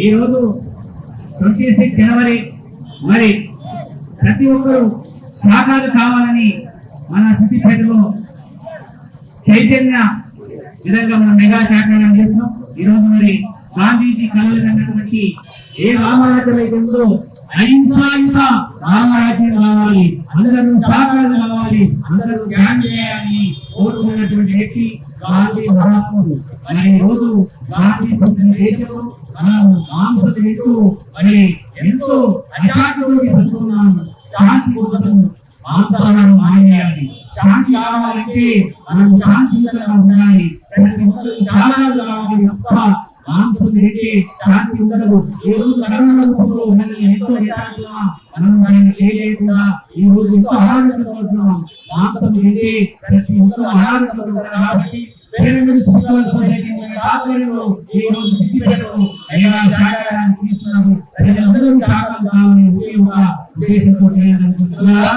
ఈరోజు 26 జనవరి మరి ప్రతి ఒక్కరూ సహకారం కావాలని మన సిద్దిపేటలో చైతన్య విధంగా మనం మెగా శాఖనం చేస్తున్నాం. ఈరోజు మరి గాంధీజీ కలలు కన్నటువంటి ఏ రామరాజ్యం అయితే ఉందో అహింసాయుత రామరాజ్యం కావాలి, అందరూ సహకారం కావాలి, అందరూ ధ్యానం చేయాలని కోరుకున్నటువంటి వ్యక్తి గాంధీ మహాత్ముడు. మరి ఈ రోజు గాంధీ పుట్టిన దేశంలో మనం మాంసం తింటూ మరి ఎంతో అశాంతిలోకి వస్తున్నాం. శాంతి కోసం మాంసాలను మానేయాలి. శాంతి కావాలంటే మనం శాంతియుతంగా ఉండాలి. ప్రతి ఒక్కరు చాలా కావాలి తప్ప మాంసం తింటే శాంతి ఉండదు. ఈ రోజు కరోనా రూపంలో ఉన్నది ఎంతో యథార్థంగా మనం దాన్ని చేయలేకుండా ఈ రోజు ఎంతో అనారోగ్యపడుతున్నాం. మాంసం తింటే ప్రతి ఒక్కరు అనారోగ్యపడుతున్నారు. కాబట్టి ఆధ్వర్యంలో ఈ రోజు సిద్దిపేటలో సహకారాన్ని తీసుకున్నారు. ప్రజలందరూ సహకారం కావాలని ఉద్దేశంతో చేయాలనుకుంటున్నారా?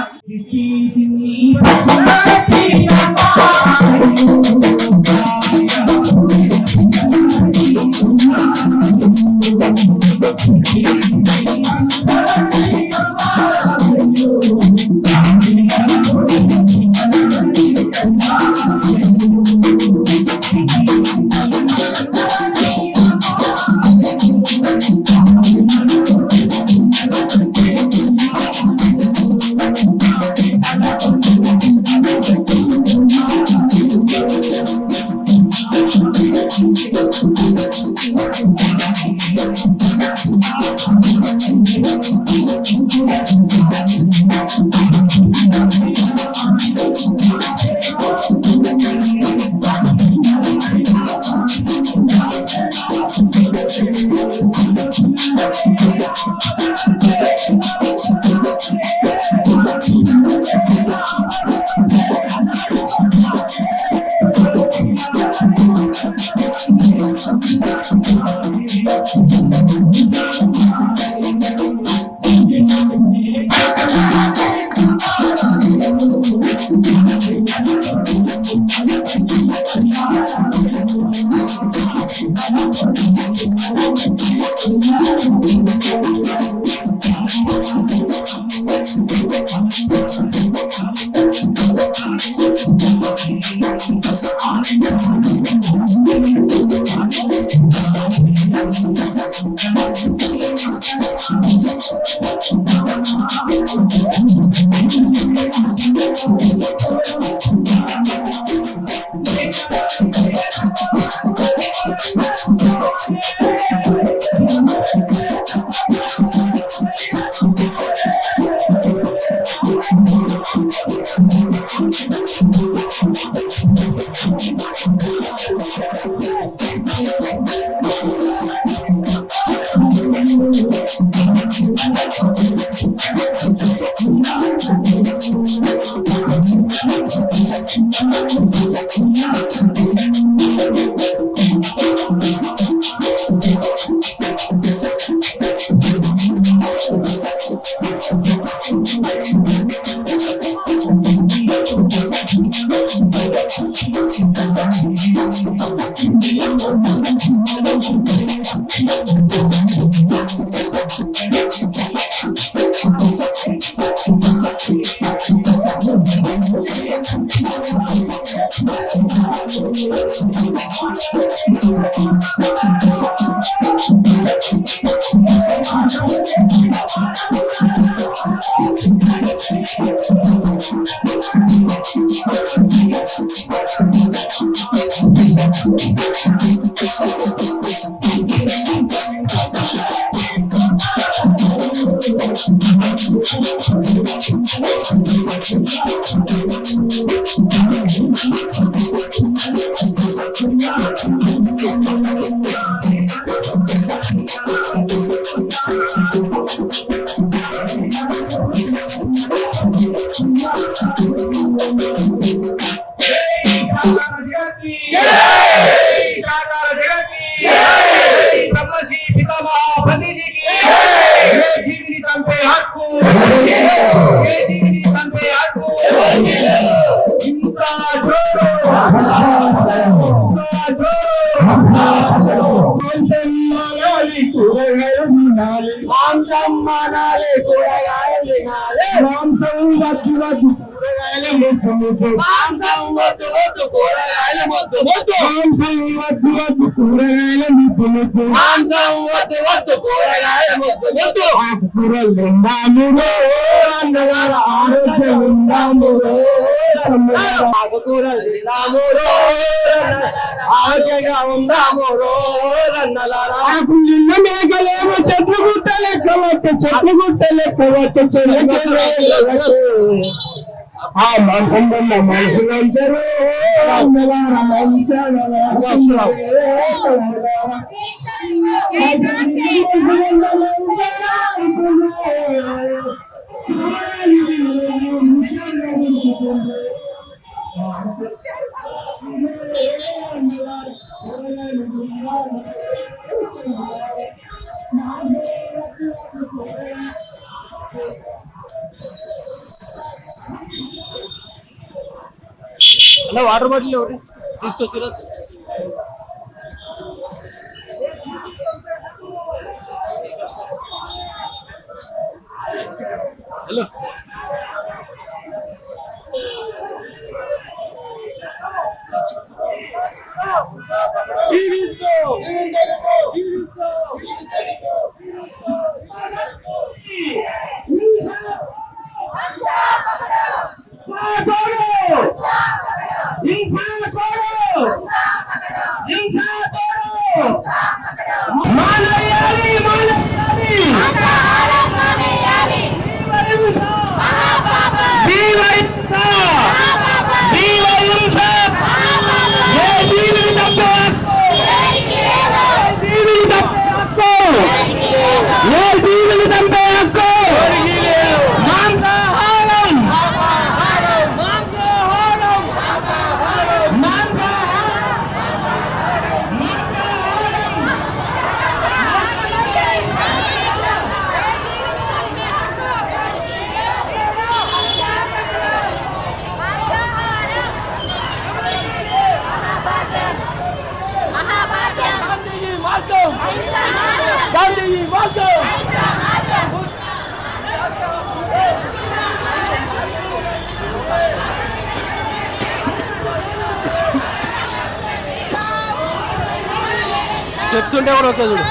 మాంసం మానాలి కూరగాయలు తినాలి మాంసం వద్దు వద్దు కూరగాయలు ముద్దు ముద్దు మాంసం వద్దు వద్దు కూరగాయలు ముద్దు ముద్దు మాంసం వద్దు వద్దు కూరగాయలు ముద్దు ముద్దు మాంసం వద్దు వద్దు కూరగాయలు ముద్దు ముద్దు ఆకుకూరలు తిందాముడు అన్నగారు ఆరోగ్యం ఉందాముడు ఆకుకూరలు తిందాముడు ఆరోగ్యంగా ఉందాముడు ఆకులు నిన్న మేకలేమో చెట్లు గుట్ట లెక్క పట్టు చెట్లు గుట్ట లెక్క పట్టు ఆ మాంసం వల్ల మనుషులందరూ అలా వాటర్ బాటిల్ ఒకటి తీసుకొచ్చిరా హలో జీవించు జీవించు స్టెప్స్ ఉంటే కూడా ఓకే చూడు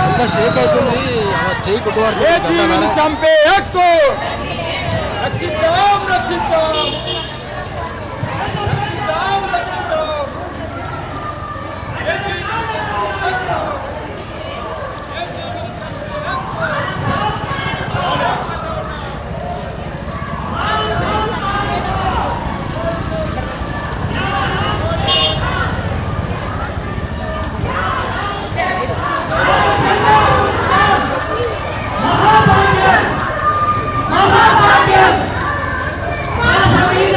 ఎంత షేక్ అవుతుంది చేయి కొట్టువాడు చంపే హక్కు రక్షిద్దాం రక్షిద్దాం Mama,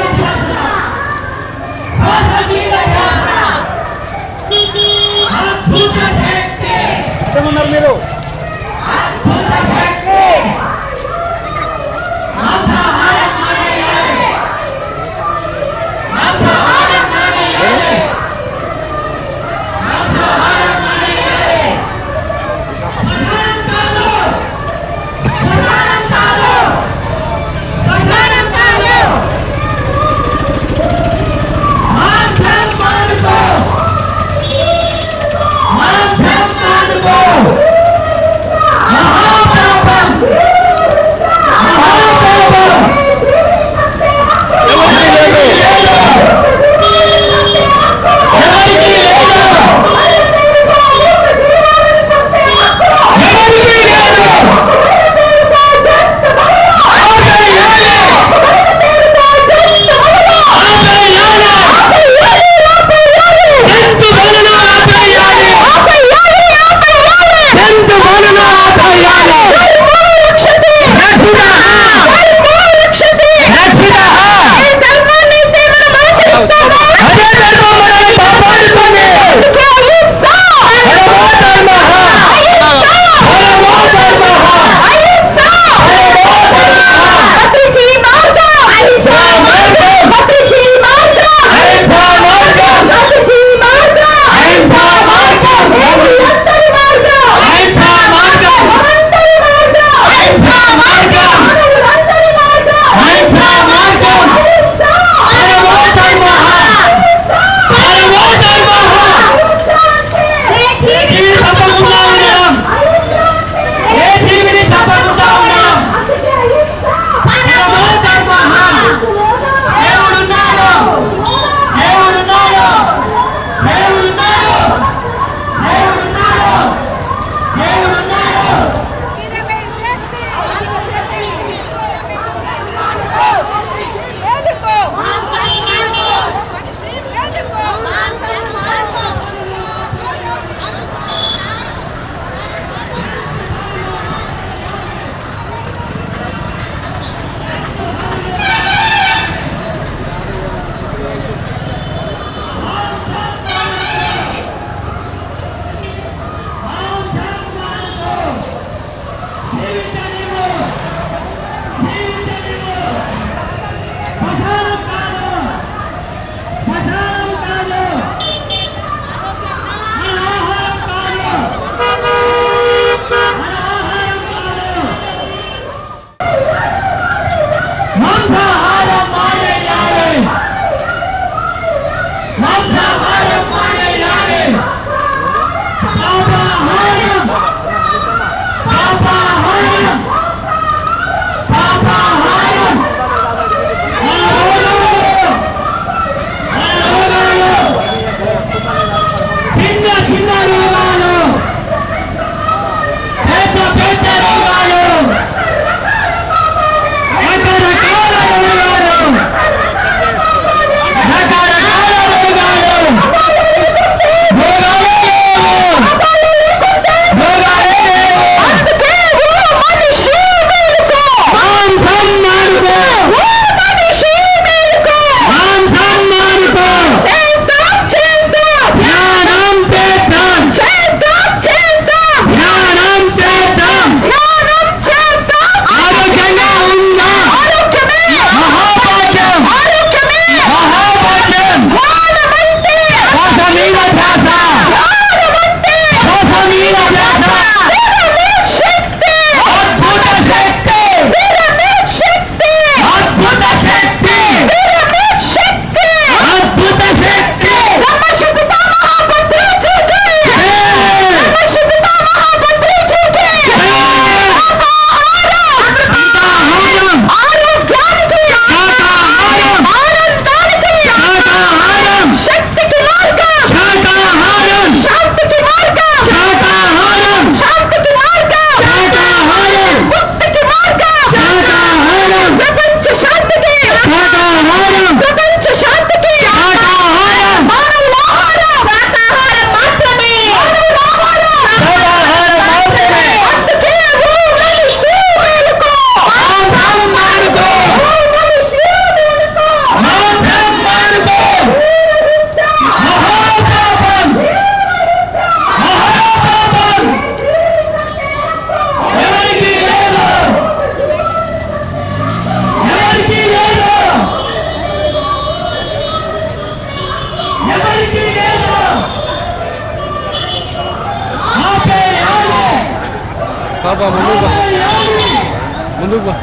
బాబా ముందుకు బా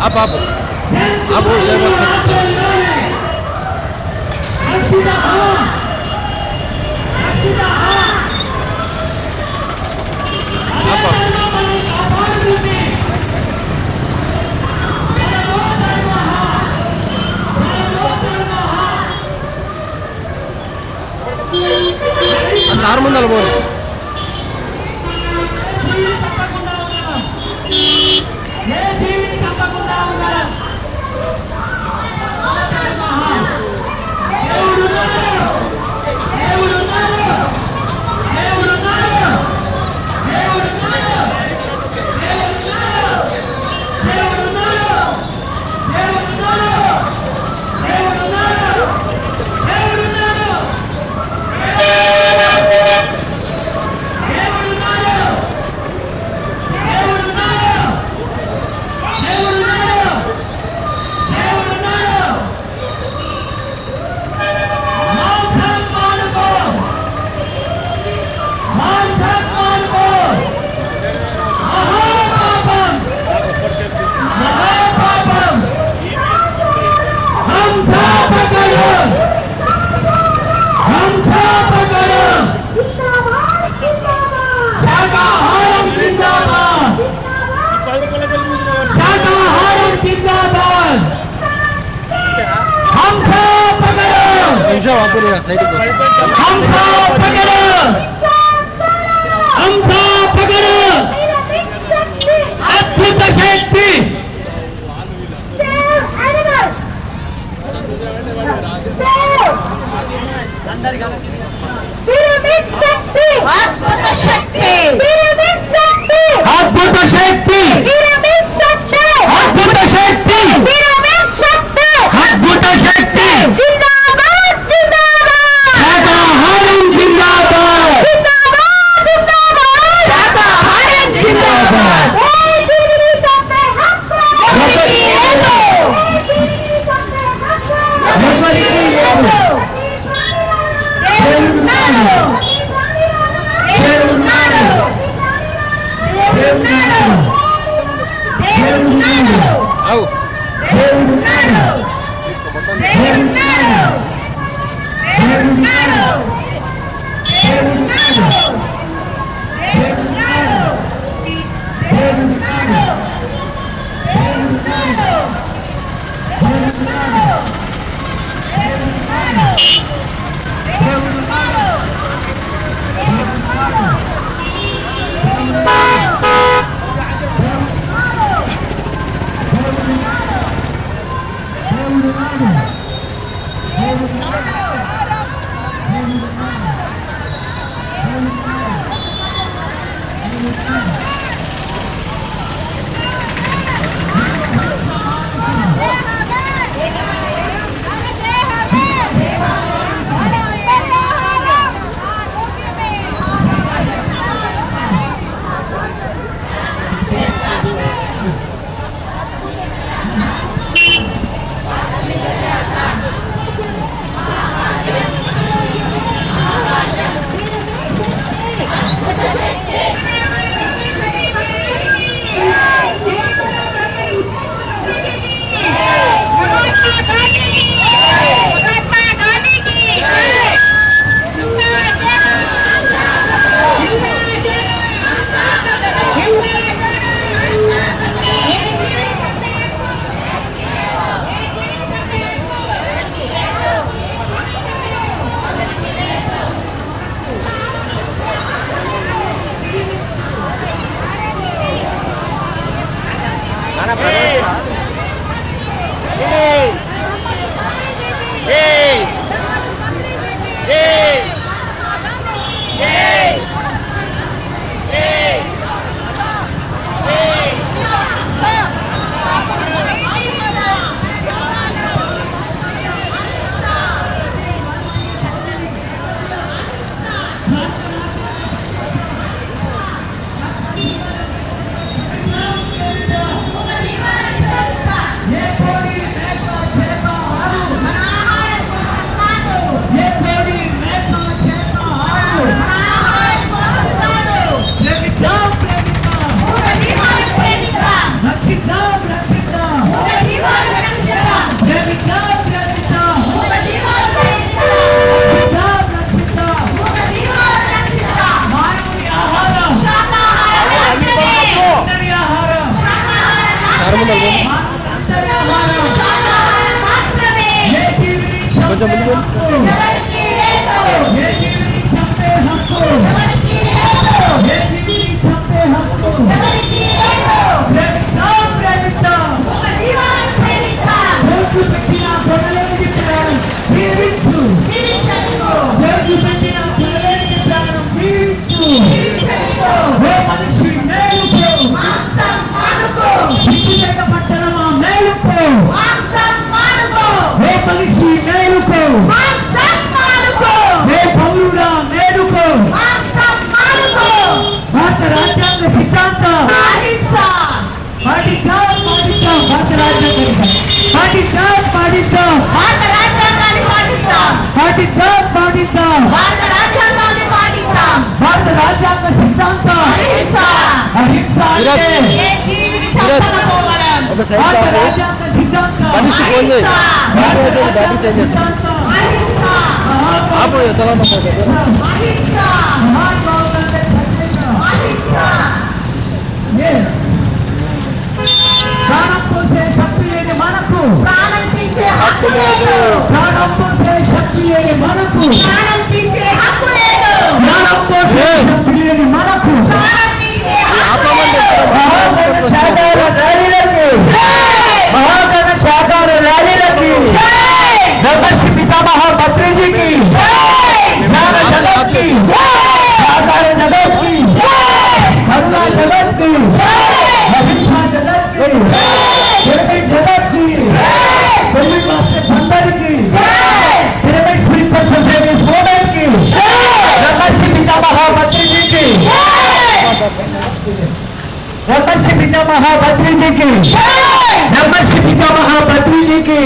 आप चार मंदल बोल अद्भुत शक्ति अद्भुत शक्ति अद्भुत शक्ति अद्भुत शक्ति जिंदाबाद जिंदाबाद शाकाहारम जिंदाबाद जिंदाबाद शाकाहारम जिंदाबाद హక్కు ఏ జీవిని చంపే హక్కు ఏ జీవిని చంపే హక్కు ప్రేమిద్దాం రోజు పెట్టిన కొనలేని ప్రాణం జీవించు రోజు పెట్టిన కొనలేని ప్రాణం జీవించు ఓ మనిషి మేలుకో సిగ్గుచేట పట్టణమా మేలుకో ఓ మనిషి మేలుకో ఓ పౌరుడా మేలుకో భారత రాజ్యాంగ సిద్ధాంతం పాటిద్దాం భారత రాజ్యాంగ పాటిద్దాం భారత రాజ్యాంగ సిద్ధాంతం అహింస భారత రాజ్యాంగ సిద్ధాంతం ప్రాణం పోసే శక్తి లేని మనకు ప్రాణం పోసే శక్తి లేని మనకు ప్రాణం పోసే శక్తి లేని మనకు మహాగణ శాఖార ర్యాలీలకి బ్రహ్మర్షి పితామహ పత్రిజీకి జ్ఞాన జగత్కి సాకార జగత్కి కరుణా జగత్కి అహింసా జగత్కి పిరమిడ్ జగత్కి పిరమిడ్ మాస్టర్స్ అందరికీ పిరమిడ్ ప్రిన్సిపల్ సొసైటీ సోదరికి బ్రహ్మర్షి పితామహ పత్రిజీకి బ్రహ్మర్షి పితామహ పత్రిజీకి బ్రహ్మర్షి పితామహ పత్రిజీకి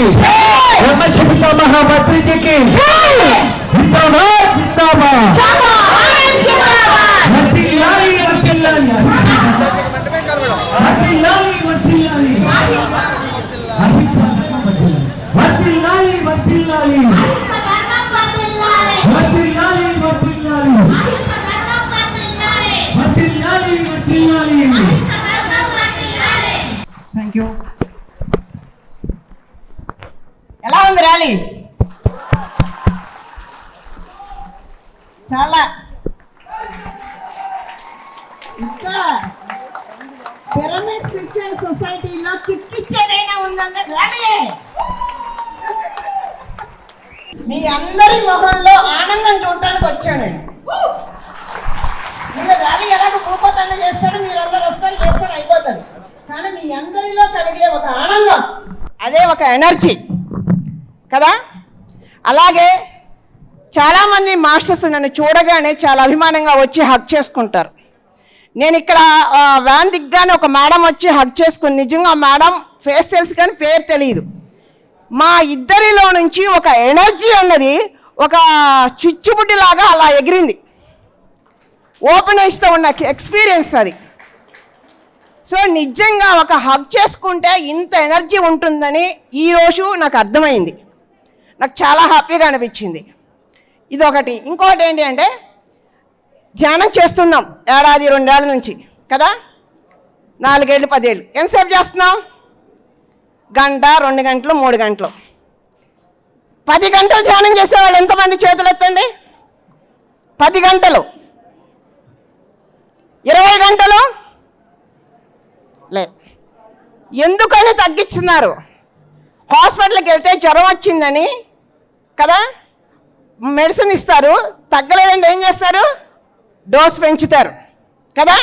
బ్రహ్మర్షి పితామహ పత్రిజీకి జిందాబాద్ జిందాబాద్ వర్ధిల్లాలి వర్ధిల్లాలి వర్ధిల్లాలి వర్ధిల్లాలి వర్ధిల్లాలి వర్ధిల్లాలి వర్ధిల్లాలి వర్ధిల్లాలి వర్ధిల్లాలి థ్యాంక్ యూ. ఎలా ఉంది ర్యాలీ? చాలా ఇంకా పిరమిడ్ స్పిరిచువల్ సొసైటీలో కిక్కిచ్చేదైనా ఉందంటే ర్యాలీ. మీ అందరి మొహంలో ఆనందం చూడటానికి వచ్చానండి. మీరు ర్యాలీ ఎలాగ భూపతంగా చేస్తాడో మీరు అందరు వస్తారు చేస్తారు అయిపోతుంది. కానీ మీ అందరిలో కలిగే ఒక ఆనందం, అదే ఒక ఎనర్జీ కదా. అలాగే చాలామంది మాస్టర్స్ నన్ను చూడగానే చాలా అభిమానంగా వచ్చి హగ్ చేసుకుంటారు. నేను ఇక్కడ వ్యాన్ దిగ్గానే ఒక మేడం వచ్చి హగ్ చేసుకుని, నిజంగా మేడం ఫేస్ తెలుసు కానీ పేరు తెలియదు. మా ఇద్దరిలో నుంచి ఒక ఎనర్జీ అన్నది ఒక చుచ్చుబుడ్డిలాగా అలా ఎగిరింది. ఓపెన్ ఐస్తో ఉన్న ఎక్స్పీరియన్స్ అది. సో నిజంగా ఒక హగ్ చేసుకుంటే ఇంత ఎనర్జీ ఉంటుందని ఈరోజు నాకు అర్థమైంది. నాకు చాలా హ్యాపీగా అనిపించింది. ఇదొకటి. ఇంకొకటి ఏంటి అంటే ధ్యానం చేస్తున్నాం ఏడాది 2 ఏళ్ళ నుంచి కదా, 4 ఏళ్ళు 10 ఏళ్ళు. ఎంతసేపు చేస్తున్నాం? గంట, 2 గంటలు, 3 గంటలు. 10 గంటలు ధ్యానం చేసేవాళ్ళు ఎంతమంది చేతులు ఎత్తండి? 10 గంటలు. 20 గంటలు లేదు. ఎందుకని తగ్గిస్తున్నారు? హాస్పిటల్కి వెళ్తే జ్వరం వచ్చిందని కదా మెడిసిన్ ఇస్తారు, తగ్గలేదంటే ఏం చేస్తారు? డోస్ పెంచుతారు కదా.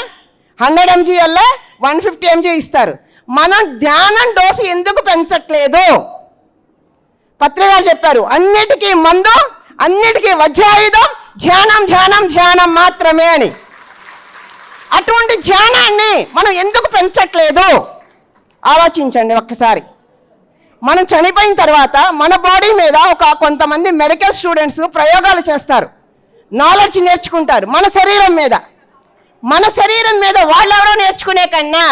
100 mg వల్ల 150 mg ఇస్తారు. మనం ధ్యానం డోసు ఎందుకు పెంచట్లేదు? పత్రిక చెప్పారు, అన్నిటికీ మందు, అన్నిటికీ వజ్రాయుధం ధ్యానం ధ్యానం ధ్యానం మాత్రమే అని. అటువంటి ధ్యానాన్ని మనం ఎందుకు పెంచట్లేదు? ఆలోచించండి ఒక్కసారి. మనం చనిపోయిన తర్వాత మన బాడీ మీద కొంతమంది మెడికల్ స్టూడెంట్స్ ప్రయోగాలు చేస్తారు, నాలెడ్జ్ నేర్చుకుంటారు మన శరీరం మీద. మన శరీరం మీద వాళ్ళెవరో నేర్చుకునే కన్నా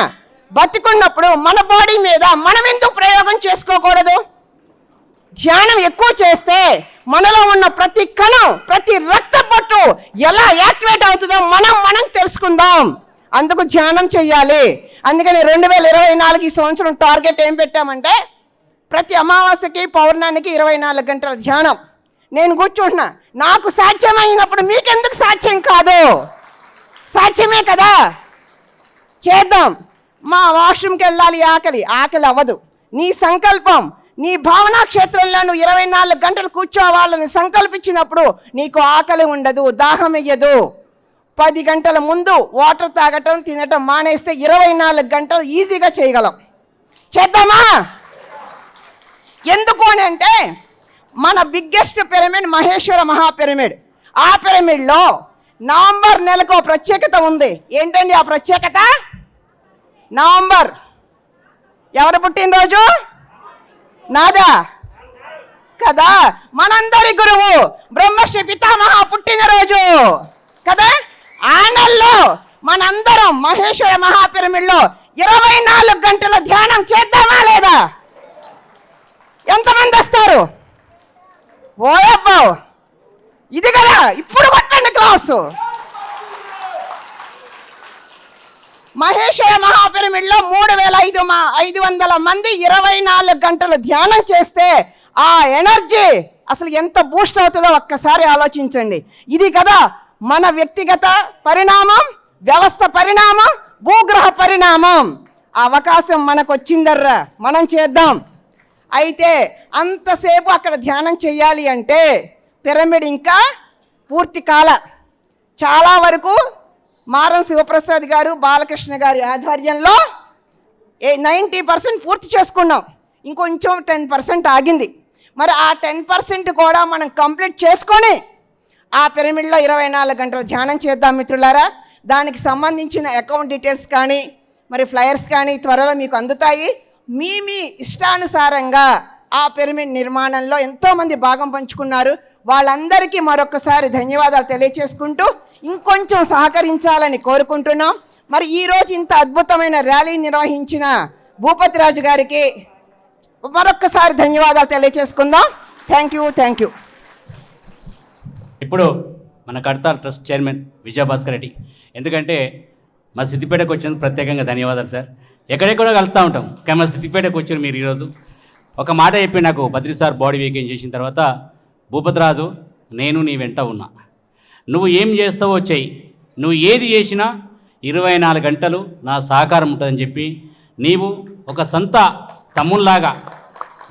బతికున్నప్పుడు మన బాడీ మీద మనం ఎందుకు ప్రయోగం చేసుకోకూడదు? ధ్యానం ఎక్కువ చేస్తే మనలో ఉన్న ప్రతి కణం, ప్రతి రక్త పట్టు ఎలా యాక్టివేట్ అవుతుందో మనం తెలుసుకుందాం. అందుకు ధ్యానం చెయ్యాలి. అందుకని 2024 ఈ సంవత్సరం టార్గెట్ ఏం పెట్టామంటే ప్రతి అమావాస్యకి పౌర్ణానికి 24 గంటల ధ్యానం. నేను కూర్చుంటున్నా. నాకు సాధ్యమైనప్పుడు మీకెందుకు సాధ్యం కాదు? సాధ్యమే కదా, చేద్దాం. మా వాష్రూమ్కి వెళ్ళాలి, ఆకలి అవ్వదు. నీ సంకల్పం, నీ భావనా క్షేత్రంలో నువ్వు 24 గంటలు కూర్చోవాలని సంకల్పించినప్పుడు నీకు ఆకలి ఉండదు, దాహం వేయదు. 10 గంటల ముందు వాటర్ తాగటం తినటం మానేస్తే 24 గంటలు ఈజీగా చేయగలం. చేద్దామా? ఎందుకు అని అంటే మన బిగ్గెస్ట్ పిరమిడ్ మహేశ్వర మహాపిరమిడ్. ఆ పిరమిడ్లో నవంబర్ నెలకు ప్రత్యేకత ఉంది. ఏంటండి ఆ ప్రత్యేకత? నవంబర్ ఎవరు పుట్టినరోజు? నాదా కదా, మనందరి గురువు బ్రహ్మశ్రీ పితామహ పుట్టినరోజు కదా. ఆ నెలలో మనందరం మహేశ్వర మహాపిరమిడ్లో 24 గంటల ధ్యానం చేద్దామా లేదా? ఎంతమంది వస్తారు? ఓయబ్బో, ఇది కదా, ఇప్పుడు కొట్టండి క్లాసు. మహేశ్వర మహాపిరమిడ్లో 3500 మంది 24 గంటలు ధ్యానం చేస్తే ఆ ఎనర్జీ అసలు ఎంత బూస్ట్ అవుతుందో ఒక్కసారి ఆలోచించండి. ఇది కదా మన వ్యక్తిగత పరిణామం, వ్యవస్థ పరిణామం, భూగ్రహ పరిణామం. ఆ అవకాశం మనకు వచ్చిందర్రా, మనం చేద్దాం. అయితే అంతసేపు అక్కడ ధ్యానం చేయాలి అంటే పిరమిడ్ ఇంకా పూర్తి కాల. చాలా వరకు మారం శివప్రసాద్ గారు, బాలకృష్ణ గారి ఆధ్వర్యంలో 90% పూర్తి చేసుకున్నాం. ఇంకొంచెం 10% ఆగింది. మరి ఆ 10% కూడా మనం కంప్లీట్ చేసుకొని ఆ పిరమిడ్లో 24 గంటలు ధ్యానం చేద్దాం మిత్రులారా. దానికి సంబంధించిన అకౌంట్ డీటెయిల్స్ కానీ మరి ఫ్లయర్స్ కానీ త్వరలో మీకు అందుతాయి. మీ ఇష్టానుసారంగా ఆ పిరమిడ్ నిర్మాణంలో ఎంతోమంది భాగం పంచుకున్నారు. వాళ్ళందరికీ మరొకసారి ధన్యవాదాలు తెలియచేసుకుంటూ ఇంకొంచెం సహకరించాలని కోరుకుంటున్నాం. మరి ఈరోజు ఇంత అద్భుతమైన ర్యాలీ నిర్వహించిన భూపతి రాజు గారికి మరొకసారి ధన్యవాదాలు తెలియచేసుకుందాం. Thank you. ఇప్పుడు మన కడతాల్ ట్రస్ట్ చైర్మన్ విజయభాస్కర్ రెడ్డి. ఎందుకంటే మా సిద్దిపేటకు వచ్చినందుకు ప్రత్యేకంగా ధన్యవాదాలు సార్. ఎక్కడెక్కడో కలుస్తూ ఉంటాం, కానీ మా సిద్దిపేటకు వచ్చారు మీరు ఈరోజు. ఒక మాట చెప్పి నాకు బద్రి సార్ బాడీ వీకెండ్ చేసిన తర్వాత, భూపతిరాజు నేను నీ వెంట ఉన్నా, నువ్వు ఏం చేస్తావో చెయ్యి, నువ్వు ఏది చేసినా 24 గంటలు నా సహకారం ఉంటుందని చెప్పి, నీవు ఒక సొంత తమ్ముళ్లాగా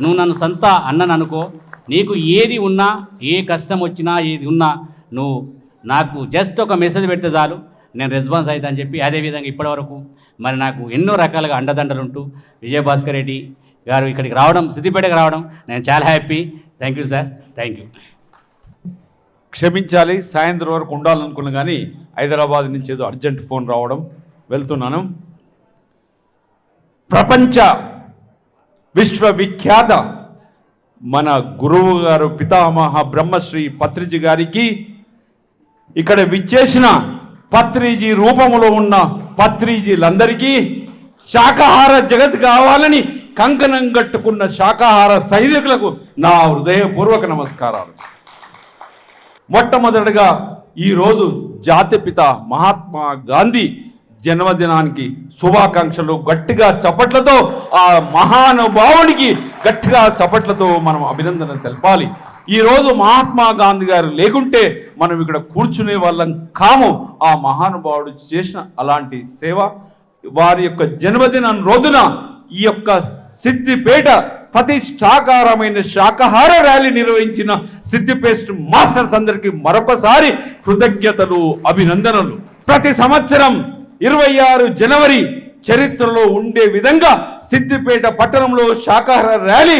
నువ్వు నన్ను సొంత అన్నను అనుకో. నీకు ఏది ఉన్నా, ఏ కష్టం వచ్చినా, ఏది ఉన్నా నువ్వు నాకు జస్ట్ ఒక మెసేజ్ పెడితే చాలు, నేను రెస్పాన్స్ అవుతా అని చెప్పి, అదేవిధంగా ఇప్పటివరకు మరి నాకు ఎన్నో రకాలుగా అండదండలు ఉంటూ విజయభాస్కర్ రెడ్డి గారు ఇక్కడికి రావడం, సిద్దిపేటకి రావడం నేను చాలా happy. Thank you sir, thank you. క్షమించాలి, సాయంత్రం వరకు ఉండాలనుకున్నా కానీ హైదరాబాద్ నుంచి ఏదో అర్జెంట్ ఫోన్ రావడం వెళ్తున్నాను. ప్రపంచ విశ్వవిఖ్యాత మన గురువు గారు పితామహ బ్రహ్మశ్రీ పత్రిజీ గారికి, ఇక్కడ విచ్చేసిన పత్రిజీ రూపంలో ఉన్న పత్రిజీలందరికీ, శాకాహార జగత్ కావాలని కంకణం కట్టుకున్న శాకాహార సైనికులకు నా హృదయపూర్వక నమస్కారాలు. మొట్టమొదటిగా ఈరోజు జాతిపిత మహాత్మా గాంధీ జన్మదినానికి శుభాకాంక్షలు. గట్టిగా చప్పట్లతో ఆ మహానుభావునికి గట్టిగా చప్పట్లతో మనం అభినందన తెలపాలి. ఈరోజు మహాత్మా గాంధీ గారు లేకుంటే మనం ఇక్కడ కూర్చునే వాళ్ళం కాము. ఆ మహానుభావుడు చేసిన అలాంటి సేవ, వారి యొక్క జన్మదినం రోజున ఈ యొక్క సిద్దిపేట ప్రతిష్టాకారమైన శాకాహార ర్యాలీ నిర్వహించిన సిద్దిపేట మాస్టర్స్ అందరికీ మరొకసారి కృతజ్ఞతలు, అభినందనలు. ప్రతి సంవత్సరం 26 జనవరి చరిత్రలో ఉండే విధంగా సిద్దిపేట పట్టణంలో శాకాహార ర్యాలీ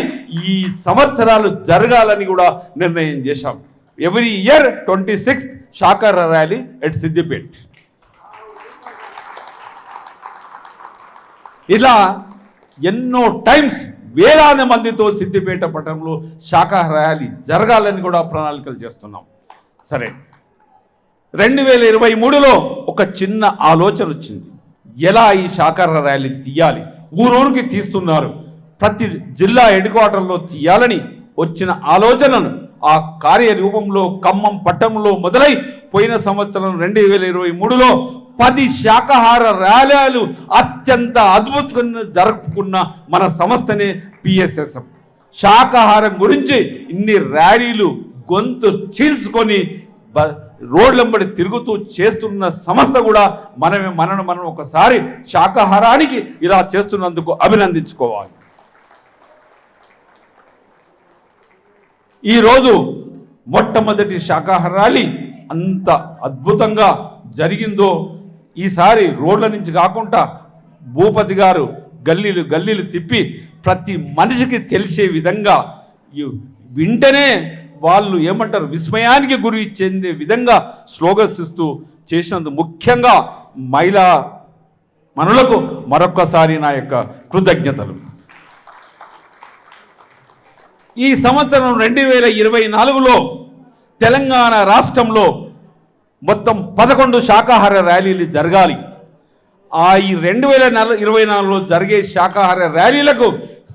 ఈ సంవత్సరాలు జరగాలని కూడా నిర్ణయం చేశాం. ఎవ్రీ ఇయర్ 26th శాకాహార ర్యాలీ ఎట్ సిద్దిపేట. ఇలా ఎన్నో టైమ్స్ వేలాది మందితో సిద్దిపేట పట్టణంలో శాకాహార ర్యాలీ జరగాలని కూడా ప్రణాళికలు చేస్తున్నాం. సరే, 2023లో ఒక చిన్న ఆలోచన వచ్చింది. ఎలా ఈ శాకాహార ర్యాలీ తీయాలి? ఊరూరికి తీస్తున్నారు, ప్రతి జిల్లా హెడ్ క్వార్టర్లో తీయాలని వచ్చిన ఆలోచనను ఆ కార్యరూపంలో ఖమ్మం పట్టణంలో మొదలై పోయిన సంవత్సరం 2023లో 10 శాకాహార ర్యాలీలు అత్యంత అద్భుతంగా జరుపుకున్న మన సంస్థనే PSSM. శాకాహారం గురించి ఇన్ని ర్యాలీలు గొంతు చీల్చుకొని రోడ్లంబడి తిరుగుతూ చేస్తున్న సంస్థ కూడా మనం ఒకసారి శాకాహారానికి ఇలా చేస్తున్నందుకు అభినందించుకోవాలి. ఈరోజు మొట్టమొదటి శాకాహార ర్యాలీ అంత అద్భుతంగా జరిగిందో ఈసారి రోడ్ల నుంచి కాకుండా భూపతి గారు గల్లీలు తిప్పి ప్రతి మనిషికి తెలిసే విధంగా వెంటనే వాళ్ళు ఏమంటారు విస్మయానికి గురి చెందే విధంగా స్లోగన్స్ ఇస్తూ చేసినందుకు ముఖ్యంగా మహిళా మనులకు మరొక్కసారి నా యొక్క కృతజ్ఞతలు. ఈ సంవత్సరం 2024లో తెలంగాణ రాష్ట్రంలో మొత్తం 11 శాకాహార ర్యాలీలు జరగాలి. ఈ 2024లో జరిగే శాకాహార ర్యాలీలకు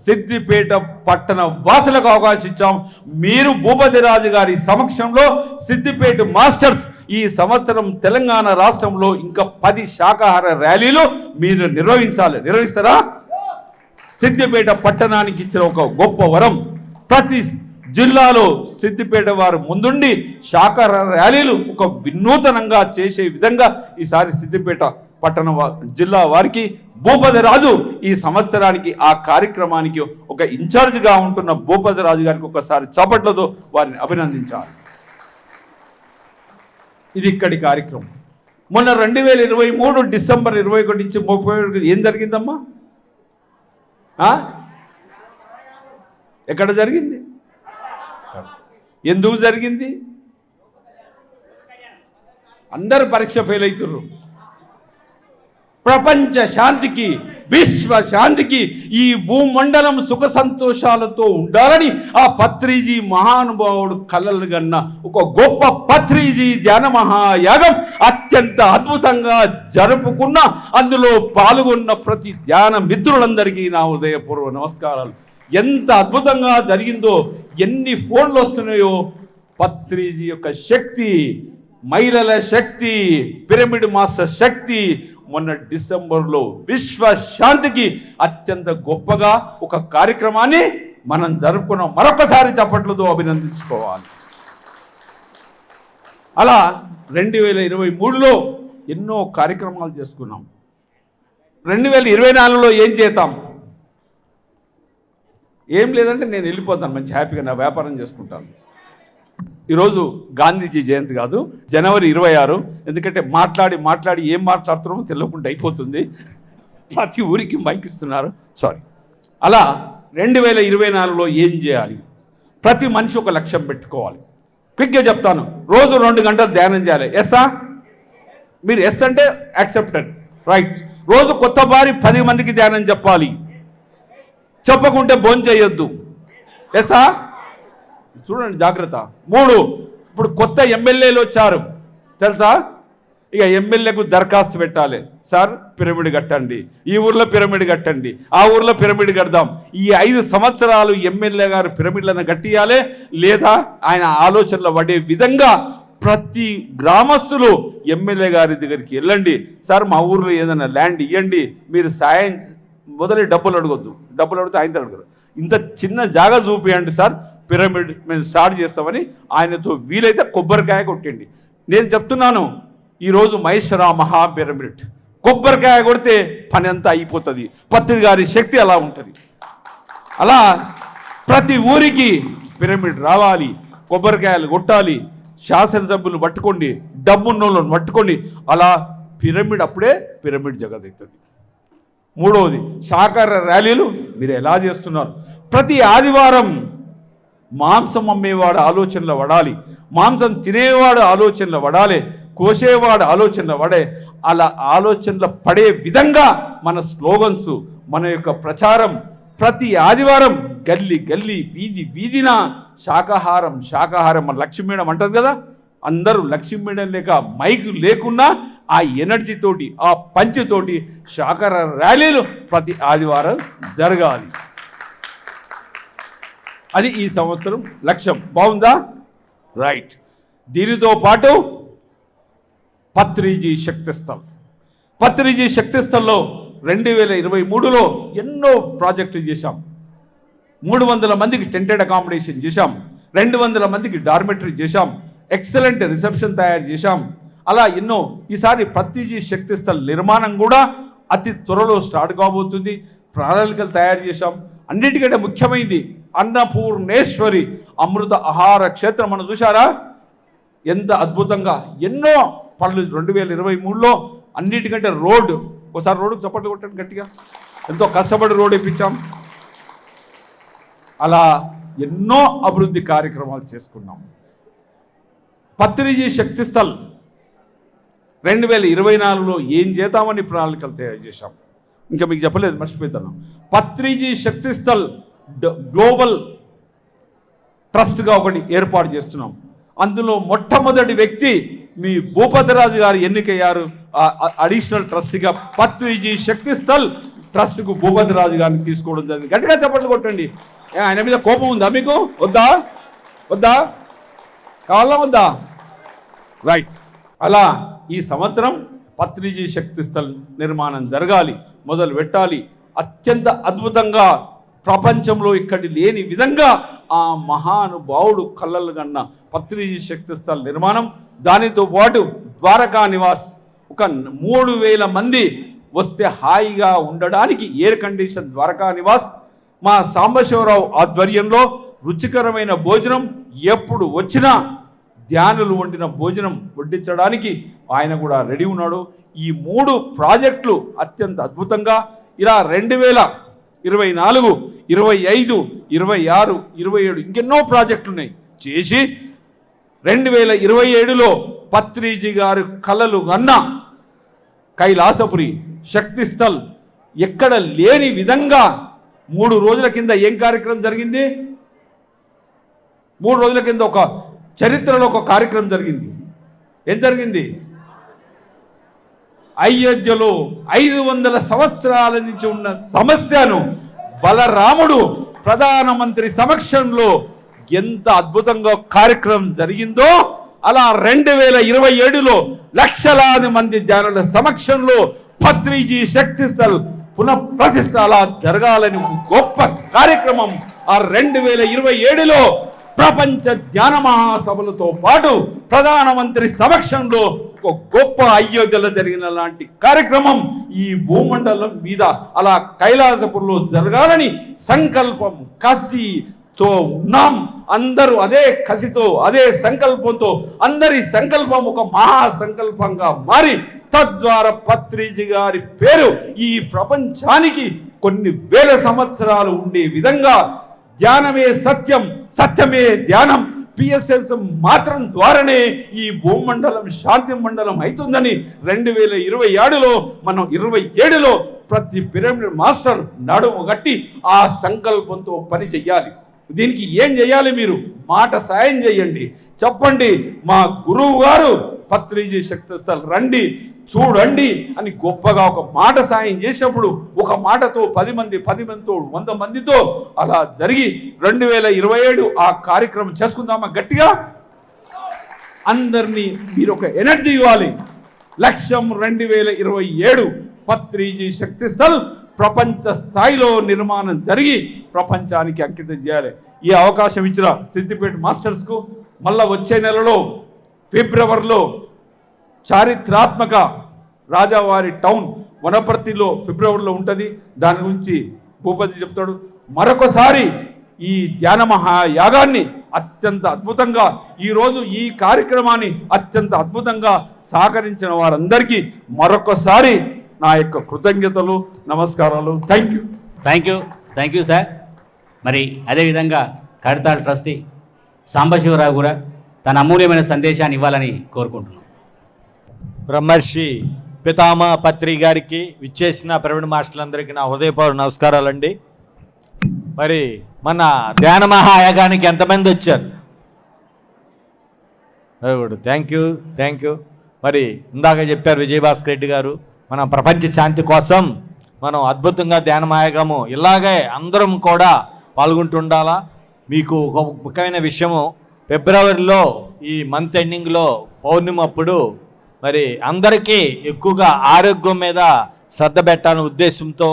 సిద్దిపేట పట్టణ వాసులకు అవకాశం ఇచ్చాం. మీరు భూపతి రాజు గారి సమక్షంలో సిద్దిపేట మాస్టర్స్ ఈ సంవత్సరం తెలంగాణ రాష్ట్రంలో ఇంకా 10 శాకాహార ర్యాలీలు మీరు నిర్వహిస్తారా? సిద్దిపేట పట్టణానికి ఇచ్చిన ఒక గొప్ప వరం. ప్రతి జిల్లాలో సిద్దిపేట వారు ముందుండి శాకాహార ర్యాలీలు ఒక వినూతనంగా చేసే విధంగా ఈసారి సిద్దిపేట పట్టణ జిల్లా వారికి భూపతి రాజు ఈ సంవత్సరానికి ఆ కార్యక్రమానికి ఒక ఇన్ఛార్జిగా ఉంటున్న భూపతి రాజు గారికి ఒకసారి చప్పట్లతో వారిని అభినందించాలి. ఇది ఇక్కడి కార్యక్రమం. మొన్న 2023 డిసెంబర్ 21 నుంచి 31 ఏం జరిగిందమ్మా? ఎక్కడ జరిగింది? ఎందుకు జరిగింది? అందరు పరీక్ష ఫెయిల్ అవుతున్నారు. ప్రపంచ శాంతికి, విశ్వ శాంతికి, ఈ భూమండలం సుఖ సంతోషాలతో ఉండాలని ఆ పత్రిజీ మహానుభావుడు కలలు గన్న ఒక గొప్ప పత్రిజీ ధ్యాన మహాయాగం అత్యంత అద్భుతంగా జరుపుకున్న అందులో పాల్గొన్న ప్రతి ధ్యాన మిత్రులందరికీ నా హృదయపూర్వ నమస్కారాలు. ఎంత అద్భుతంగా జరిగిందో, ఎన్ని ఫోన్లు వస్తున్నాయో. పత్రిజీ యొక్క శక్తి, మహిళల శక్తి, పిరమిడ్ మాస్టర్ శక్తి మొన్న డిసెంబర్లో విశ్వ శాంతికి అత్యంత గొప్పగా ఒక కార్యక్రమాన్ని మనం జరుపుకున్నాం. మరొకసారి చప్పట్లతో అభినందించుకోవాలి. అలా 2023లో ఎన్నో కార్యక్రమాలు చేసుకున్నాం. 2024లో ఏం చేద్దాం? ఏం లేదంటే నేను వెళ్ళిపోతాను, మంచి హ్యాపీగా నా వ్యాపారం చేసుకుంటాను. ఈరోజు గాంధీజీ జయంతి కాదు, జనవరి 26. ఎందుకంటే మాట్లాడి ఏం మాట్లాడుతున్నామో తెలియకుండా అయిపోతుంది. ప్రతి ఊరికి మైక్ ఇస్తున్నారు, సారీ. అలా 2024లో ఏం చేయాలి? ప్రతి మనిషి ఒక లక్ష్యం పెట్టుకోవాలి. క్విక్గా చెప్తాను. రోజు 2 గంటలు ధ్యానం చేయాలి. ఎస్సా? మీరు ఎస్ అంటే యాక్సెప్టెడ్, రైట్. రోజు కొత్త వారి 10 మందికి ధ్యానం చెప్పాలి. చెప్పకుంటే భోజనం చేయొద్దు. ఎస్సా? చూడండి జాగ్రత్త. 3, ఇప్పుడు కొత్త ఎమ్మెల్యేలు వచ్చారు తెలుసా? ఇక ఎమ్మెల్యేకు దరఖాస్తు పెట్టాలి. సార్ పిరమిడ్ కట్టండి, ఈ ఊర్లో పిరమిడ్ కట్టండి, ఆ ఊర్లో పిరమిడ్ కడదాం. ఈ 5 సంవత్సరాలు ఎమ్మెల్యే గారు పిరమిడ్లను కట్టియాలి. లేదా ఆయన ఆలోచనలు పడే విధంగా ప్రతి గ్రామస్తులు ఎమ్మెల్యే గారి దగ్గరికి వెళ్ళండి. సార్ మా ఊర్లో ఏదైనా ల్యాండ్ ఇవ్వండి, మీరు సాయం మొదలై డబ్బులు అడగొద్దు. డబ్బులు అడిగితే ఆయనతో అడగరు. ఇంత చిన్న జాగా చూపియండి సార్, పిరమిడ్ మేము స్టార్ట్ చేస్తామని ఆయనతో వీలైతే కొబ్బరికాయ కొట్టండి. నేను చెప్తున్నాను, ఈరోజు మహేశ్వర మహా పిరమిడ్ కొబ్బరికాయ కొడితే పని అంతా అయిపోతుంది. పత్రి గారి శక్తి అలా ఉంటుంది. అలా ప్రతి ఊరికి పిరమిడ్ రావాలి, కొబ్బరికాయలు కొట్టాలి, శాసనసభ్యులు పట్టుకోండి, డబ్బున్నోళ్ళని పట్టుకోండి. అలా పిరమిడ్ అప్పుడే పిరమిడ్ జగదెక్కుతుంది. 3వది శాకాహార ర్యాలీలు మీరు ఎలా చేస్తున్నారు? ప్రతి ఆదివారం మాంసం అమ్మేవాడు ఆలోచనలు పడాలి, మాంసం తినేవాడు ఆలోచనలు పడాలి, కోసేవాడు ఆలోచనలు పడే. అలా ఆలోచనలు పడే విధంగా మన స్లోగన్స్, మన యొక్క ప్రచారం ప్రతి ఆదివారం గల్లీ వీధిన శాకాహారం మన లక్ష్మీ మేడం అంటది కదా, అందరూ లక్ష్మీ మేడం లేక మైక్ లేకున్నా ఆ ఎనర్జీ తోటి, ఆ పంచుతోటి శాకాహార ర్యాలీలు ప్రతి ఆదివారం జరగాలి. అది ఈ సంవత్సరం లక్ష్యం. బాగుందా? రైట్. దీనితో పాటు పత్రిజీ శక్తిస్థల్లో 2023లో ఎన్నో ప్రాజెక్టులు చేశాం. 300 మందికి టెంటెడ్ అకామిడేషన్ చేశాం. 200 మందికి డార్మెటరీ చేశాం, ఎక్సలెంట్ రిసెప్షన్ తయారు చేశాం. అలా ఎన్నో. ఈసారి పత్రిజీ శక్తి స్థల్ నిర్మాణం కూడా అతి త్వరలో స్టార్ట్ కాబోతుంది. ప్రణాళికలు తయారు చేశాం. అన్నిటికంటే ముఖ్యమైనది అన్నపూర్ణేశ్వరి అమృత ఆహార క్షేత్రం. మనం చూసారా ఎంత అద్భుతంగా ఎన్నో పనులు 2023లో. అన్నిటికంటే రోడ్డు, ఒకసారి రోడ్డుకు చప్పట్లు కొట్టండి గట్టిగా. ఎంతో కష్టపడి రోడ్డు ఇప్పించాం. అలా ఎన్నో అభివృద్ధి కార్యక్రమాలు చేసుకున్నాం. పత్రిజీ శక్తి స్థల్ 2024లో ఏం చేద్దామని ప్రణాళికలు తయారు చేశాం. ఇంకా మీకు చెప్పలేదు, మర్చిపోతాను. పత్రిజీ శక్తి స్థల్ గ్లోబల్ ట్రస్ట్గా ఒకటి ఏర్పాటు చేస్తున్నాం. అందులో మొట్టమొదటి వ్యక్తి మీ భూపతిరాజు గారు ఎన్నికయ్యారు. అడిషనల్ ట్రస్టీగా పత్రిజీ శక్తి స్థల్ ట్రస్ట్కు భూపతిరాజు గారిని తీసుకోవడం జరిగింది. గట్టిగా చప్పట్లు కొట్టండి. ఆయన మీద కోపం ఉందా మీకు? వద్దా కావాలా వద్దా? రైట్. అలా ఈ సంవత్సరం పత్రిజీ శక్తి స్థల్ నిర్మాణం జరగాలి, మొదలు పెట్టాలి. అత్యంత అద్భుతంగా ప్రపంచంలో ఇక్కడి లేని విధంగా ఆ మహానుభావుడు కళ్ళలు కన్న పత్రిజీ శక్తి స్థల్ నిర్మాణం. దానితో పాటు ద్వారకా నివాస్ ఒక 3000 మంది వస్తే హాయిగా ఉండడానికి ఎయిర్ కండిషన్ ద్వారకా నివాస్. మా సాంబశివరావు ఆధ్వర్యంలో రుచికరమైన భోజనం ఎప్పుడు వచ్చినా ధ్యానులు వండిన భోజనం వడ్డించడానికి ఆయన కూడా రెడీ ఉన్నాడు. ఈ 3 ప్రాజెక్టులు అత్యంత అద్భుతంగా ఇలా 2024, 25, 26, 27 ఇంకెన్నో ప్రాజెక్టులు ఉన్నాయి చేసి 2027లో పత్రిజీ గారు కలలు అన్న కైలాసపురి శక్తి స్థల్ ఎక్కడ లేని విధంగా 3 రోజుల కింద ఏం కార్యక్రమం జరిగింది? 3 రోజుల కింద ఒక చరిత్రలో ఒక కార్యక్రమం జరిగింది. ఏం జరిగింది? అయోధ్యలో 500 సంవత్సరాల నుంచి ఉన్న సమస్యను బలరాముడు ప్రధానమంత్రి సమక్షంలో ఎంత అద్భుతంగా కార్యక్రమం జరిగిందో అలా 2027లో లక్షలాది మంది ధ్యానుల సమక్షంలో పత్రిజీ శక్తి స్థల్ పునఃప్రతిష్ఠ అలా జరగాలని గొప్ప కార్యక్రమం ఆ 2027లో ప్రపంచ ధ్యాన మహాసభలతో పాటు ప్రధానమంత్రి సమక్షంలో ఒక గొప్ప అయోధ్యలో జరిగిన లాంటి కార్యక్రమం ఈ భూమండలం మీద అలా కైలాసపురంలో జరగాలని సంకల్పం కసితో ఉన్నాం. అందరూ అదే కసితో అదే సంకల్పంతో అందరి సంకల్పం ఒక మహాసంకల్పంగా మారి తద్వారా పత్రిజీ గారి పేరు ఈ ప్రపంచానికి కొన్ని వేల సంవత్సరాలు ఉండే విధంగా ధ్యానమే సత్యం, సత్యమే ధ్యానం, పిఎస్ఎస్ మాత్రం ద్వారానే ఈ భూమండలం శాంతి మండలం అవుతుందని 2027లో మనం 27లో ప్రతి పిరమిడ్ మాస్టర్ నడుము గట్టి ఆ సంకల్పంతో పని చెయ్యాలి. దీనికి ఏం చేయాలి? మీరు మాట సాయం చేయండి, చెప్పండి మా గురువు గారు పత్రిజీ శక్తి స్థల్ రండి చూడండి అని గొప్పగా ఒక మాట సాయం చేసినప్పుడు ఒక మాటతో 10 మంది, 10 మందితో 100 మందితో అలా జరిగి 2027 ఆ కార్యక్రమం చేసుకుందామా? గట్టిగా అందరినీ మీరు ఒక ఎనర్జీ ఇవ్వాలి. లక్ష్యం 2027 పత్రిజీ శక్తి స్థల్ ప్రపంచ స్థాయిలో నిర్మాణం జరిగి ప్రపంచానికి అంకితం చేయాలి. ఈ అవకాశం ఇచ్చిన సిద్దిపేట మాస్టర్స్కు మళ్ళా వచ్చే నెలలో ఫిబ్రవరిలో చారిత్రాత్మక రాజావారి టౌన్ వనపర్తిలో ఫిబ్రవరిలో ఉంటుంది. దాని గురించి భూపతి చెప్తాడు. మరొకసారి ఈ ధ్యాన మహాయాగాన్ని అత్యంత అద్భుతంగా ఈరోజు ఈ కార్యక్రమాన్ని అత్యంత అద్భుతంగా సహకరించిన వారందరికీ మరొకసారి నా యొక్క కృతజ్ఞతలు, నమస్కారాలు. Thank you sir. మరి అదేవిధంగా కడతాళ్ ట్రస్టీ సాంబశివరావు కూడా తన అమూల్యమైన సందేశాన్ని ఇవ్వాలని కోరుకుంటున్నాను. బ్రహ్మర్షి పితామహ పత్రి గారికి విచ్చేసిన ప్రవీణ్ మాస్టర్లందరికీ నా హృదయపూర్వక నమస్కారాలండి. మరి మన ధ్యాన మహాయాగానికి ఎంతమంది వచ్చారు? Very good, thank you. మరి ఇందాక చెప్పారు విజయభాస్కర్ రెడ్డి గారు, మన ప్రపంచ శాంతి కోసం మనం అద్భుతంగా ధ్యాన మహాయాగము ఇలాగే అందరం కూడా పాల్గొంటుండాలా. మీకు ఒక ముఖ్యమైన విషయము, ఫిబ్రవరిలో ఈ మంత్ ఎండింగ్లో పౌర్ణమి అప్పుడు మరి అందరికీ ఎక్కువగా ఆరోగ్యం మీద శ్రద్ధ పెట్టాలనే ఉద్దేశంతో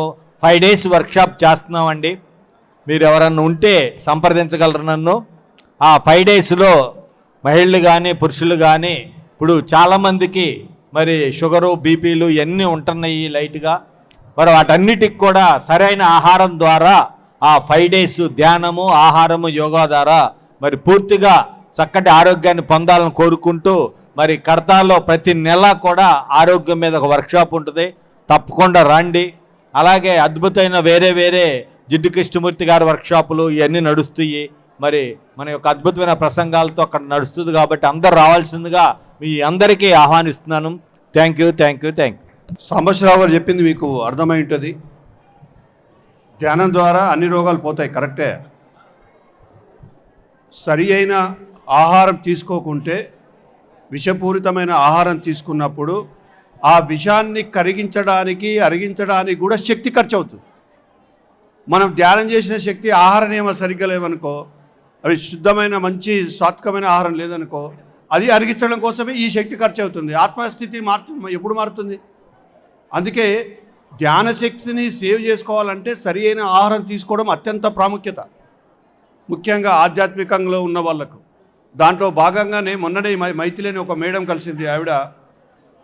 5 days వర్క్షాప్ చేస్తున్నామండి. మీరు ఎవరన్నా ఉంటే సంప్రదించగలరు నన్ను. ఆ 5 డేస్లో మహిళలు కానీ పురుషులు కానీ ఇప్పుడు చాలామందికి మరి షుగరు బీపీలు ఇవన్నీ ఉంటున్నాయి లైట్గా. మరి వాటన్నిటికి కూడా సరైన ఆహారం ద్వారా ఆ 5 డేస్ ధ్యానము ఆహారము యోగా ద్వారా మరి పూర్తిగా చక్కటి ఆరోగ్యాన్ని పొందాలని కోరుకుంటూ మరి కడతాల్లో ప్రతి నెల కూడా ఆరోగ్యం మీద ఒక వర్క్షాప్ ఉంటుంది, తప్పకుండా రండి. అలాగే అద్భుతమైన వేరే జిడ్డు కృష్ణమూర్తి గారి వర్క్షాపులు ఇవన్నీ నడుస్తాయి. మరి మన యొక్క అద్భుతమైన ప్రసంగాలతో అక్కడ నడుస్తుంది కాబట్టి అందరూ రావాల్సిందిగా మీ అందరికీ ఆహ్వానిస్తున్నాను. Thank you. సాంబశివరావు గారు చెప్పింది మీకు అర్థమై ఉంటుంది. ధ్యానం ద్వారా అన్ని రోగాలు పోతాయి, కరెక్టే. సరి అయిన ఆహారం తీసుకోకుంటే, విషపూరితమైన ఆహారం తీసుకున్నప్పుడు ఆ విషాన్ని కరిగించడానికి అరిగించడానికి కూడా శక్తి ఖర్చు అవుతుంది. మనం ధ్యానం చేసిన శక్తి ఆహార నియమాలు సరిగ్గా లేవనుకో, అవి శుద్ధమైన మంచి సాత్వికమైన ఆహారం లేదనుకో, అది అరిగించడం కోసమే ఈ శక్తి ఖర్చు అవుతుంది. ఆత్మస్థితి ఎప్పుడు మారుతుంది? అందుకే ధ్యాన శక్తిని సేవ్ చేసుకోవాలంటే సరి అయిన ఆహారం తీసుకోవడం అత్యంత ప్రాముఖ్యత, ముఖ్యంగా ఆధ్యాత్మికంలో ఉన్న వాళ్ళకు. దాంట్లో భాగంగానే మొన్ననే మైథిలేని ఒక మేడం కలిసింది. ఆవిడ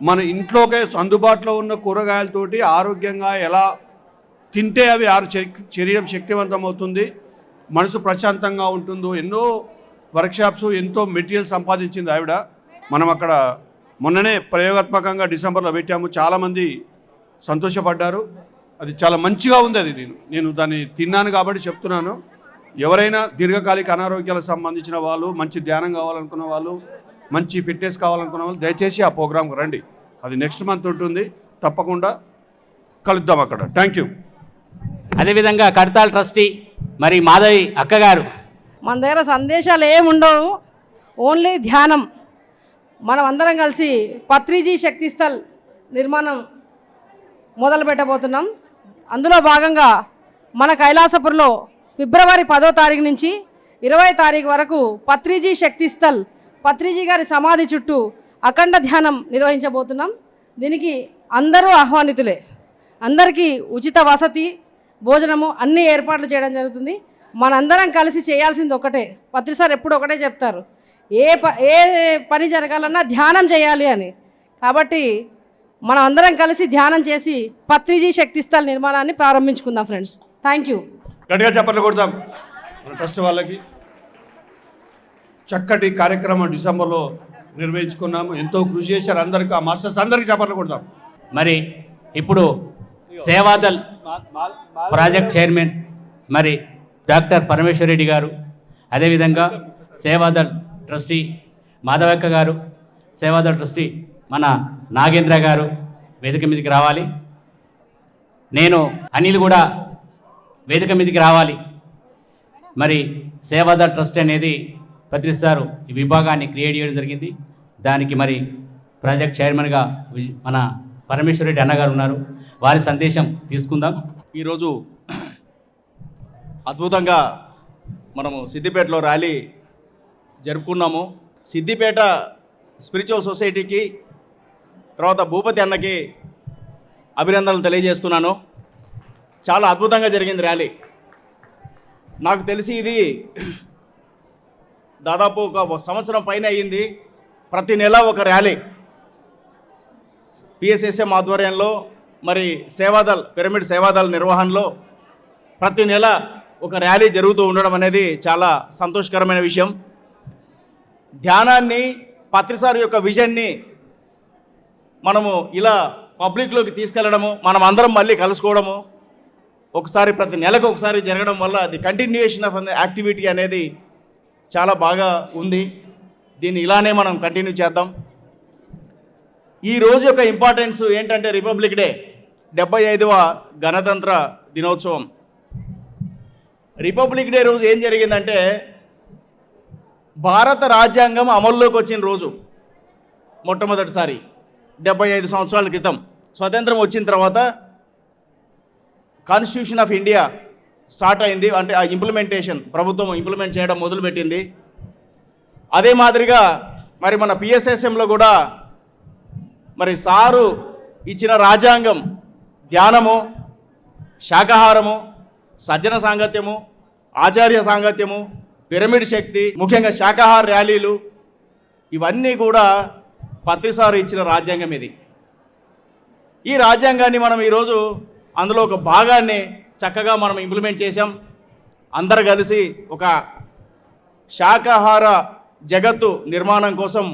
మన ఇంట్లోకే అందుబాటులో ఉన్న కూరగాయలతోటి ఆరోగ్యంగా ఎలా తింటే అవి శరీరం శక్తివంతం అవుతుంది, మనసు ప్రశాంతంగా ఉంటుందో ఎన్నో వర్క్షాప్స్, ఎంతో మెటీరియల్ సంపాదించింది ఆవిడ. మనం అక్కడ మొన్ననే ప్రయోగాత్మకంగా డిసెంబర్లో పెట్టాము, చాలామంది సంతోషపడ్డారు. అది చాలా మంచిగా ఉంది. అది నేను దాన్ని తిన్నాను కాబట్టి చెప్తున్నాను. ఎవరైనా దీర్ఘకాలిక అనారోగ్యాలకు సంబంధించిన వాళ్ళు, మంచి ధ్యానం కావాలనుకున్న వాళ్ళు, మంచి ఫిట్నెస్ కావాలనుకున్న వాళ్ళు దయచేసి ఆ ప్రోగ్రాంకి రండి. అది నెక్స్ట్ మంత్ ఉంటుంది, తప్పకుండా కలుద్దాం అక్కడ. Thank you. అదేవిధంగా కడతాల్ ట్రస్టీ మరి మాధవి అక్కగారు. మన దగ్గర సందేశాలు ఏముండవు, ఓన్లీ ధ్యానం. మనం అందరం కలిసి పత్రిజీ శక్తిస్థల్ నిర్మాణం మొదలు పెట్టబోతున్నాం. అందులో భాగంగా మన కైలాసపురంలో ఫిబ్రవరి 10వ తారీఖు నుంచి 20వ తారీఖు వరకు పత్రిజీ శక్తిస్థల్, పత్రిజీ గారి సమాధి చుట్టూ అఖండ ధ్యానం నిర్వహించబోతున్నాం. దీనికి అందరూ ఆహ్వానితులే. అందరికీ ఉచిత వసతి, భోజనము అన్ని ఏర్పాట్లు చేయడం జరుగుతుంది. మనందరం కలిసి చేయాల్సింది ఒకటే. పత్రి సార్ ఎప్పుడు ఒకటే చెప్తారు, ఏ పని జరగాలన్నా ధ్యానం చేయాలి అని. కాబట్టి మనం అందరం కలిసి ధ్యానం చేసి పత్రిజీ శక్తిస్థల్ నిర్మాణాన్ని ప్రారంభించుకుందాం ఫ్రెండ్స్. Thank you. గట్టిగా చప్పట్లు కొడతాం మన ట్రస్ట్ వాళ్ళకి. చక్కటి కార్యక్రమం డిసెంబర్లో నిర్వహించుకున్నాము, ఎంతో కృషి చేశారు అందరికీ. ఆ మాస్టర్స్ అందరికీ చప్పట్లు కొడతాం. మరి ఇప్పుడు సేవాదల్ ప్రాజెక్ట్ చైర్మన్ మరి డాక్టర్ పరమేశ్వర్ రెడ్డి గారు, అదేవిధంగా సేవాదల్ ట్రస్టీ మాధవక్క గారు, సేవాదల్ ట్రస్టీ మన నాగేంద్ర గారు వేదిక మీదకి రావాలి. నేను అనిల్ కూడా వేదిక మీదకి రావాలి. మరి సేవాదల్ ట్రస్ట్ అనేది పత్రి సారు ఈ విభాగాన్ని క్రియేట్ చేయడం జరిగింది. దానికి మరి ప్రాజెక్ట్ చైర్మన్గా మన పరమేశ్వర్ రెడ్డి అన్నగారు ఉన్నారు. వారి సందేశం తీసుకుందాం. ఈరోజు అద్భుతంగా మనము సిద్దిపేటలో ర్యాలీ జరుపుకున్నాము. సిద్దిపేట స్పిరిచువల్ సొసైటీకి, తర్వాత భూపతి అన్నకి అభినందనలు తెలియజేస్తున్నాను. చాలా అద్భుతంగా జరిగింది ర్యాలీ. నాకు తెలిసి ఇది దాదాపు ఒక సంవత్సరం పైన అయ్యింది. ప్రతి నెల ఒక ర్యాలీ పిఎస్ఎస్ఎం ఆధ్వర్యంలో, మరి సేవాదల్ పిరమిడ్ సేవాదల్ నిర్వహణలో ప్రతి నెల ఒక ర్యాలీ జరుగుతూ ఉండడం అనేది చాలా సంతోషకరమైన విషయం. ధ్యానాన్ని, పత్రిసారి యొక్క విజన్ని మనము ఇలా పబ్లిక్లోకి తీసుకెళ్లడము, మనం అందరం మళ్ళీ కలుసుకోవడము, ఒకసారి ప్రతి నెలకు ఒకసారి జరగడం వల్ల ది కంటిన్యూయేషన్ ఆఫ్ యాక్టివిటీ అనేది చాలా బాగా ఉంది. దీన్ని ఇలానే మనం కంటిన్యూ చేద్దాం. ఈ రోజు యొక్క ఇంపార్టెన్స్ ఏంటంటే రిపబ్లిక్ డే, 75వ గణతంత్ర దినోత్సవం. రిపబ్లిక్ డే రోజు ఏం జరిగిందంటే, భారత రాజ్యాంగం అమల్లోకి వచ్చిన రోజు మొట్టమొదటిసారి 75 సంవత్సరాల క్రితం స్వతంత్రం వచ్చిన తర్వాత కాన్స్టిట్యూషన్ ఆఫ్ ఇండియా స్టార్ట్ అయింది. అంటే ఆ ఇంప్లిమెంటేషన్ ప్రభుత్వం ఇంప్లిమెంట్ చేయడం మొదలుపెట్టింది. అదే మాదిరిగా మరి మన పిఎస్ఎస్ఎంలో కూడా మరి సారు ఇచ్చిన రాజ్యాంగం ధ్యానము, శాకాహారము, సజ్జన సాంగత్యము, ఆచార్య సాంగత్యము, పిరమిడ్ శక్తి, ముఖ్యంగా శాకాహార ర్యాలీలు, ఇవన్నీ కూడా పత్రిసారు ఇచ్చిన రాజ్యాంగం ఇది. ఈ రాజ్యాంగాన్ని మనం ఈరోజు అందులో ఒక భాగాన్ని చక్కగా మనం ఇంప్లిమెంట్ చేసాం. అందరు కలిసి ఒక శాకాహార జగత్తు నిర్మాణం కోసం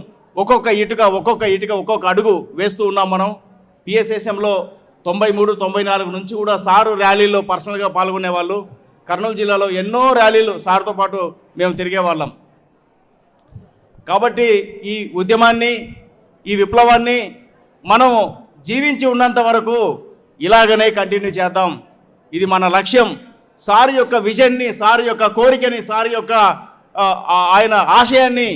ఒక్కొక్క ఇటుక ఒక్కొక్క అడుగు వేస్తూ ఉన్నాం. మనం పిఎస్ఎస్ఎంలో 93, 94 నుంచి కూడా సారు ర్యాలీలో పర్సనల్గా పాల్గొనేవాళ్ళు. కర్నూలు జిల్లాలో ఎన్నో ర్యాలీలు సార్తో పాటు మేము తిరిగేవాళ్ళం. కాబట్టి ఈ ఉద్యమాన్ని, ఈ విప్లవాన్ని మనం జీవించి ఉన్నంత వరకు ఇలాగనే కంటిన్యూ చేద్దాం. ఇది మన లక్ష్యం. సార్ యొక్క విజన్ని, సార్ యొక్క కోరికని, సార్ యొక్క ఆయన ఆశయాన్ని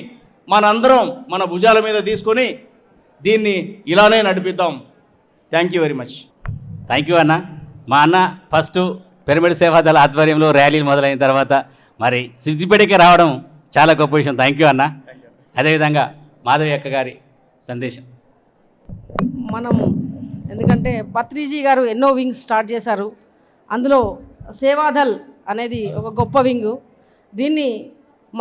మనందరం మన భుజాల మీద తీసుకొని దీన్ని ఇలానే నడిపిద్దాం. Thank you very much. Thank you అన్న. మా అన్న ఫస్ట్ పిరమిడ్ సేవాదళ ఆధ్వర్యంలో ర్యాలీలు మొదలైన తర్వాత మరి సిద్దిపేటకి రావడం చాలా గొప్ప విషయం. థ్యాంక్ యూ అన్న. అదేవిధంగా మాధవి అక్క గారి సందేశం. మనం ఎందుకంటే పత్రిజీ గారు ఎన్నో వింగ్స్ స్టార్ట్ చేశారు. అందులో సేవాదల్ అనేది ఒక గొప్ప వింగు. దీన్ని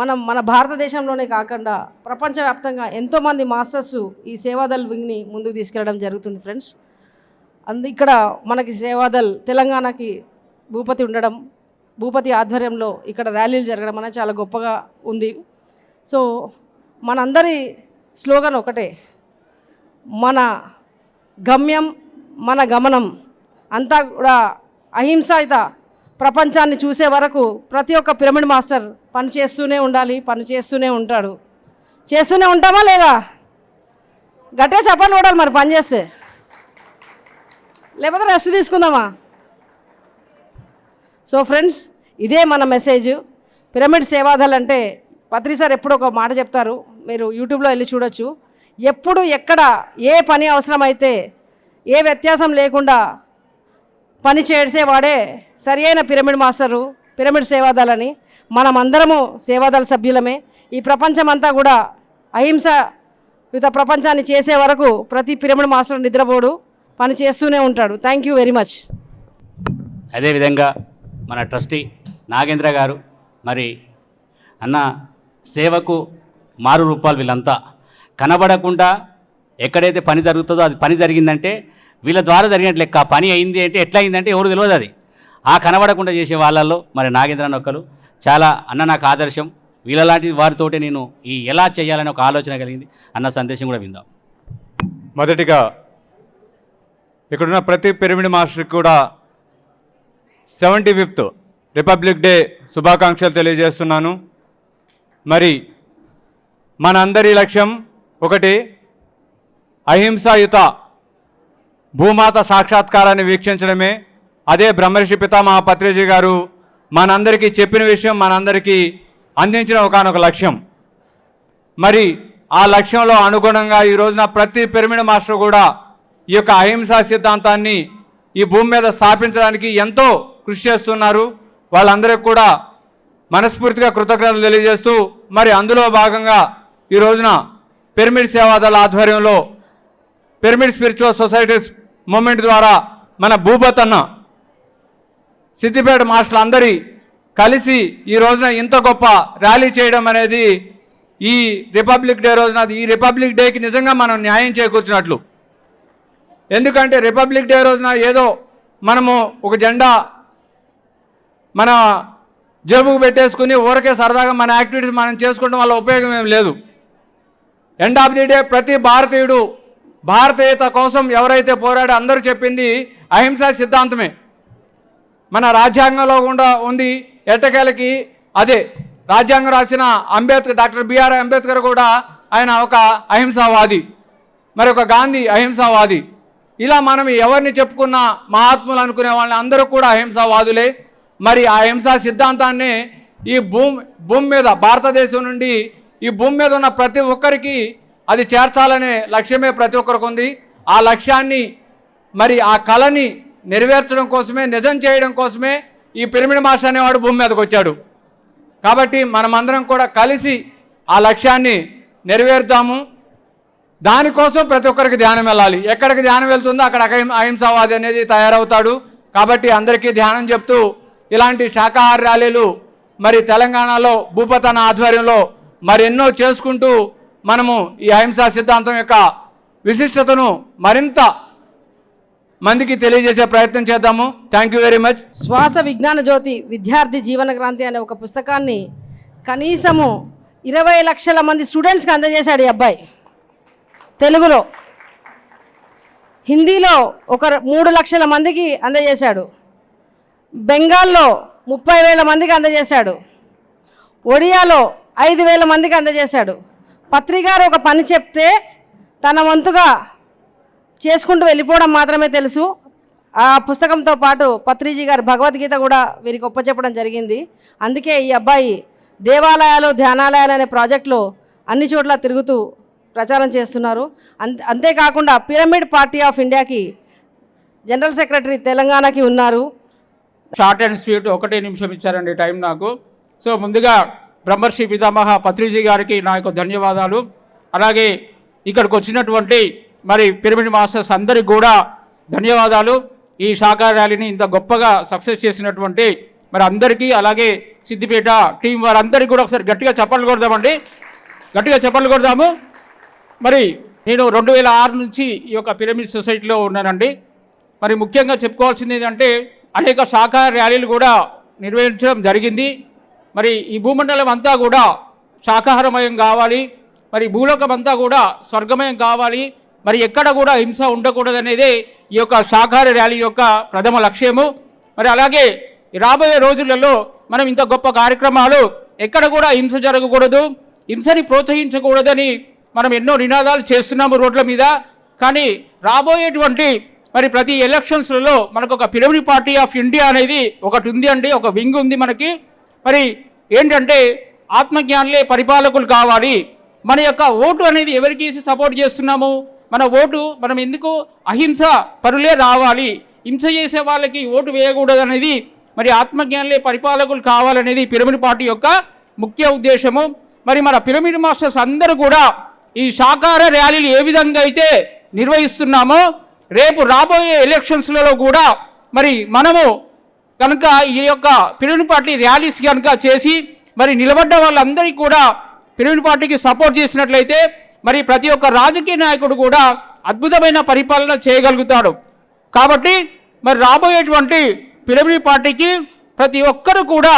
మన భారతదేశంలోనే కాకుండా ప్రపంచవ్యాప్తంగా ఎంతోమంది మాస్టర్స్ ఈ సేవాదల్ వింగ్ని ముందుకు తీసుకెళ్ళడం జరుగుతుంది ఫ్రెండ్స్. ఇక్కడ మనకి సేవాదల్ తెలంగాణకి భూపతి ఉండడం, భూపతి ఆధ్వర్యంలో ఇక్కడ ర్యాలీలు జరగడం అనేది చాలా గొప్పగా ఉంది. సో మనందరి స్లోగన్ ఒకటే, మన గమ్యం మన గమనం అంతా కూడా అహింసాయుత ప్రపంచాన్ని చూసే వరకు ప్రతి ఒక్క పిరమిడ్ మాస్టర్ పని చేస్తూనే ఉండాలి, పని చేస్తూనే ఉంటాడు. చేస్తూనే ఉంటామా లేదా? గట్టిగా చప్పట్లు కొట్టాలి మరి పని చేస్తే, లేకపోతే రెస్ట్ తీసుకుందామా? సో ఫ్రెండ్స్, ఇదే మన మెసేజ్. పిరమిడ్ సేవాదల్ అంటే పత్రి సార్ ఎప్పుడు ఒక మాట చెప్తారు, మీరు యూట్యూబ్లో వెళ్ళి చూడొచ్చు. ఎప్పుడు ఎక్కడ ఏ పని అవసరమైతే ఏ వ్యత్యాసం లేకుండా పని చేసేవాడే సరి అయిన పిరమిడ్ మాస్టరు, పిరమిడ్ సేవాదల్ అని. మనమందరము సేవాదళ సభ్యులమే. ఈ ప్రపంచం అంతా కూడా అహింస ప్రపంచాన్ని చేసే వరకు ప్రతి పిరమిడ్ మాస్టర్ నిద్రపోడు, పని చేస్తూనే ఉంటాడు. Thank you very much. అదేవిధంగా మన ట్రస్టీ నాగేంద్ర గారు, మరి అన్న సేవకు మారు రూపాలు వీళ్ళంతా కనబడకుండా ఎక్కడైతే పని జరుగుతుందో అది పని జరిగిందంటే వీళ్ళ ద్వారా జరిగినట్టు లెక్క. పని అయింది అంటే ఎట్లా అయిందంటే ఎవరు తెలియదు. అది ఆ కనబడకుండా చేసే వాళ్ళల్లో మరి నాగేంద్ర నొక్కలు చాలా అన్న నాకు ఆదర్శం. వీళ్ళలాంటి వారితోటే నేను ఈ ఎలా చేయాలని ఒక ఆలోచన కలిగింది. అన్న సందేశం కూడా విందాం. మొదటిగా ఇక్కడున్న ప్రతి పిరమిడ్ మాస్టర్కి కూడా 75th రిపబ్లిక్ డే శుభాకాంక్షలు తెలియజేస్తున్నాను. మరి మనందరి లక్ష్యం ఒకటి, అహింసాయుత భూమాత సాక్షాత్కారాన్ని వీక్షించడమే. అదే బ్రహ్మర్షి పితామహ పత్రిజీ గారు మనందరికీ చెప్పిన విషయం, మనందరికీ అందించిన ఒకానొక లక్ష్యం. మరి ఆ లక్ష్యంలో అనుగుణంగా ఈ రోజున ప్రతి పిరమిడ్ మాస్టర్ కూడా ఈ యొక్క అహింసా సిద్ధాంతాన్ని ఈ భూమి మీద స్థాపించడానికి ఎంతో కృషి చేస్తున్నారు. వాళ్ళందరికీ కూడా మనస్ఫూర్తిగా కృతజ్ఞతలు తెలియజేస్తూ, మరి అందులో భాగంగా ఈ రోజున పిరమిడ్ సేవాదళ ఆధ్వర్యంలో పిరమిడ్ స్పిరిచువల్ సొసైటీస్ మూమెంట్ ద్వారా మన భూపత్ అన్న సిద్దిపేట మాస్టర్లు అందరి కలిసి ఈ రోజున ఇంత గొప్ప ర్యాలీ చేయడం అనేది ఈ రిపబ్లిక్ డే రోజున, ఈ రిపబ్లిక్ డేకి నిజంగా మనం న్యాయం చేకూర్చినట్లు. ఎందుకంటే రిపబ్లిక్ డే రోజున ఏదో మనము ఒక జెండా మన జేబుకు పెట్టేసుకుని ఊరకే సరదాగా మన యాక్టివిటీస్ మనం చేసుకోవడం వల్ల ఉపయోగం ఏం లేదు. ఎండ్ ఆఫ్ ది డే ప్రతి భారతీయుడు భారతీయత కోసం ఎవరైతే పోరాడో అందరూ చెప్పింది అహింసా సిద్ధాంతమే. మన రాజ్యాంగంలో కూడా ఉంది. ఎట్టకేలకి అదే రాజ్యాంగం రాసిన అంబేద్కర్, డాక్టర్ బిఆర్ అంబేద్కర్ కూడా ఆయన ఒక అహింసావాది, మరి ఒక గాంధీ అహింసావాది. ఇలా మనం ఎవరిని చెప్పుకున్న మహాత్ములు అనుకునే వాళ్ళని అందరూ కూడా అహింసావాదులే. మరి ఆ అహింసా సిద్ధాంతాన్ని ఈ భూమి మీద, భారతదేశం నుండి ఈ భూమి మీద ఉన్న ప్రతి ఒక్కరికి అది చేర్చాలనే లక్ష్యమే ప్రతి ఒక్కరికి ఉంది. ఆ లక్ష్యాన్ని, మరి ఆ కళని నెరవేర్చడం కోసమే, నిజం చేయడం కోసమే ఈ పిరమిడ్ మాస్టర్ అనేవాడు భూమి మీదకి వచ్చాడు. కాబట్టి మనమందరం కూడా కలిసి ఆ లక్ష్యాన్ని నెరవేర్దాము. దానికోసం ప్రతి ఒక్కరికి ధ్యానం వెళ్ళాలి. ఎక్కడికి ధ్యానం వెళ్తుందో అక్కడ అహింసావాది అనేది తయారవుతాడు. కాబట్టి అందరికీ ధ్యానం చెప్తూ ఇలాంటి శాకాహార ర్యాలీలు మరి తెలంగాణలో భూపతన ఆధ్వర్యంలో మరి ఎన్నో చేసుకుంటూ మనము ఈ అహింసా సిద్ధాంతం యొక్క విశిష్టతను మరింత మందికి తెలియజేసే ప్రయత్నం చేద్దాము. Thank you very much. శ్వాస విజ్ఞాన జ్యోతి విద్యార్థి జీవన క్రాంతి అనే ఒక పుస్తకాన్ని కనీసము 20 లక్షల మంది స్టూడెంట్స్కి అందజేశాడు ఈ అబ్బాయి. తెలుగులో, హిందీలో ఒక 3 లక్షల మందికి అందజేశాడు, బెంగాల్లో 30,000 మందికి అందజేశాడు, ఒడియాలో 5,000 మందికి అందజేశాడు. పత్రికారు ఒక పని చెప్తే తన వంతుగా చేసుకుంటూ వెళ్ళిపోవడం మాత్రమే తెలుసు. ఆ పుస్తకంతో పాటు పత్రిజీ గారు భగవద్గీత కూడా వీరికి ఒప్పచెప్పడం జరిగింది. అందుకే ఈ అబ్బాయి దేవాలయాలు ధ్యానాలయాలు అనే ప్రాజెక్టులో అన్ని చోట్ల తిరుగుతూ ప్రచారం చేస్తున్నారు. అంతేకాకుండా పిరమిడ్ పార్టీ ఆఫ్ ఇండియాకి జనరల్ సెక్రటరీ తెలంగాణకి ఉన్నారు. షార్ట్ అండ్ స్వీట్ 1 నిమిషం ఇచ్చారండి టైం నాకు. సో ముందుగా బ్రహ్మర్షి పితామహ పత్రిజీ గారికి నా యొక్క ధన్యవాదాలు. అలాగే ఇక్కడికి వచ్చినటువంటి మరి పిరమిడ్ మాస్టర్స్ అందరికి కూడా ధన్యవాదాలు. ఈ శాఖా ర్యాలీని ఇంత గొప్పగా సక్సెస్ చేసినటువంటి మరి అందరికీ, అలాగే సిద్దిపేట టీం వారందరికీ కూడా ఒకసారి గట్టిగా చప్పట్లు కొడదామండి, గట్టిగా చప్పట్లు కొడదాము. మరి నేను 2006 నుంచి ఈ యొక్క పిరమిడ్ సొసైటీలో ఉన్నానండి. మరి ముఖ్యంగా చెప్పుకోవాల్సింది ఏంటంటే అనేక శాఖా ర్యాలీలు కూడా నిర్వహించడం జరిగింది. మరి ఈ భూమండలం అంతా కూడా శాకాహారమయం కావాలి, మరి భూలోకం అంతా కూడా స్వర్గమయం కావాలి, మరి ఎక్కడ కూడా హింస ఉండకూడదనేదే ఈ యొక్క శాకాహార ర్యాలీ యొక్క ప్రథమ లక్ష్యము. మరి అలాగే రాబోయే రోజులలో మనం ఇంత గొప్ప కార్యక్రమాలు, ఎక్కడ కూడా హింస జరగకూడదు, హింసని ప్రోత్సహించకూడదని మనం ఎన్నో నినాదాలు చేస్తున్నాము రోడ్ల మీద. కానీ రాబోయేటువంటి మరి ప్రతి ఎలక్షన్స్లలో మనకు ఒక పిరమిడ్ పార్టీ ఆఫ్ ఇండియా అనేది ఒకటి ఉంది అండి, ఒక వింగ్ ఉంది మనకి. మరి ఏంటంటే ఆత్మజ్ఞానులే పరిపాలకులు కావాలి. మన యొక్క ఓటు అనేది ఎవరికి సపోర్ట్ చేస్తున్నాము? మన ఓటు మనం ఎందుకు అహింస పరులే రావాలి, హింస చేసే వాళ్ళకి ఓటు వేయకూడదు అనేది, మరి ఆత్మజ్ఞానులే పరిపాలకులు కావాలనేది పిరమిడ్ పార్టీ యొక్క ముఖ్య ఉద్దేశము. మరి మన పిరమిడ్ మాస్టర్స్ అందరూ కూడా ఈ శాకాహార ర్యాలీలు ఏ విధంగా అయితే నిర్వహిస్తున్నామో రేపు రాబోయే ఎలక్షన్స్లలో కూడా మరి మనము కనుక ఈ యొక్క పిరమిడ్ పార్టీ ర్యాలీస్ కనుక చేసి మరి నిలబడ్డ వాళ్ళందరికీ కూడా పిరమిడ్ పార్టీకి సపోర్ట్ చేసినట్లయితే మరి ప్రతి ఒక్క రాజకీయ నాయకుడు కూడా అద్భుతమైన పరిపాలన చేయగలుగుతాడు. కాబట్టి మరి రాబోయేటువంటి పిరమిడ్ పార్టీకి ప్రతి ఒక్కరు కూడా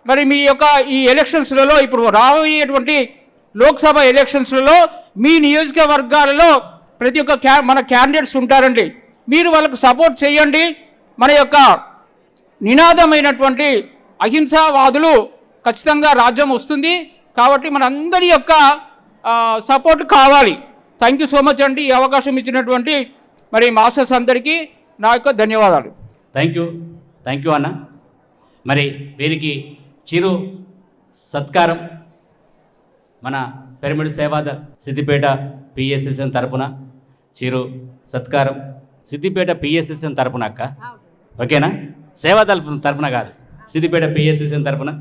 మరి మీ యొక్క ఈ ఎలక్షన్స్లలో, ఇప్పుడు రాబోయేటువంటి లోక్సభ ఎలక్షన్స్లలో మీ నియోజకవర్గాలలో ప్రతి ఒక్క మన క్యాండిడేట్స్ ఉంటారండి, మీరు వాళ్ళకు సపోర్ట్ చేయండి. మన యొక్క నినాదమైనటువంటి అహింసావాదులు ఖచ్చితంగా రాజ్యం వస్తుంది. కాబట్టి మనందరి యొక్క సపోర్ట్ కావాలి. థ్యాంక్ యూ సో మచ్ అండి. ఈ అవకాశం ఇచ్చినటువంటి మరి మాస్టర్స్ అందరికీ నా యొక్క ధన్యవాదాలు. థ్యాంక్ యూ అన్న. మరి వీరికి చిరు సత్కారం మన పిరమిడ్ సేవాదల్ సిద్దిపేట పిఎస్ఎస్ఎన్ తరపున చిరు సత్కారం, సిద్దిపేట పిఎస్ఎస్ఎన్ తరపున అక్క, ఓకేనా? సేవాదల్ తరపున కాదు, సిద్దిపేట పిఎస్ఎస్ఎన్ తరపున.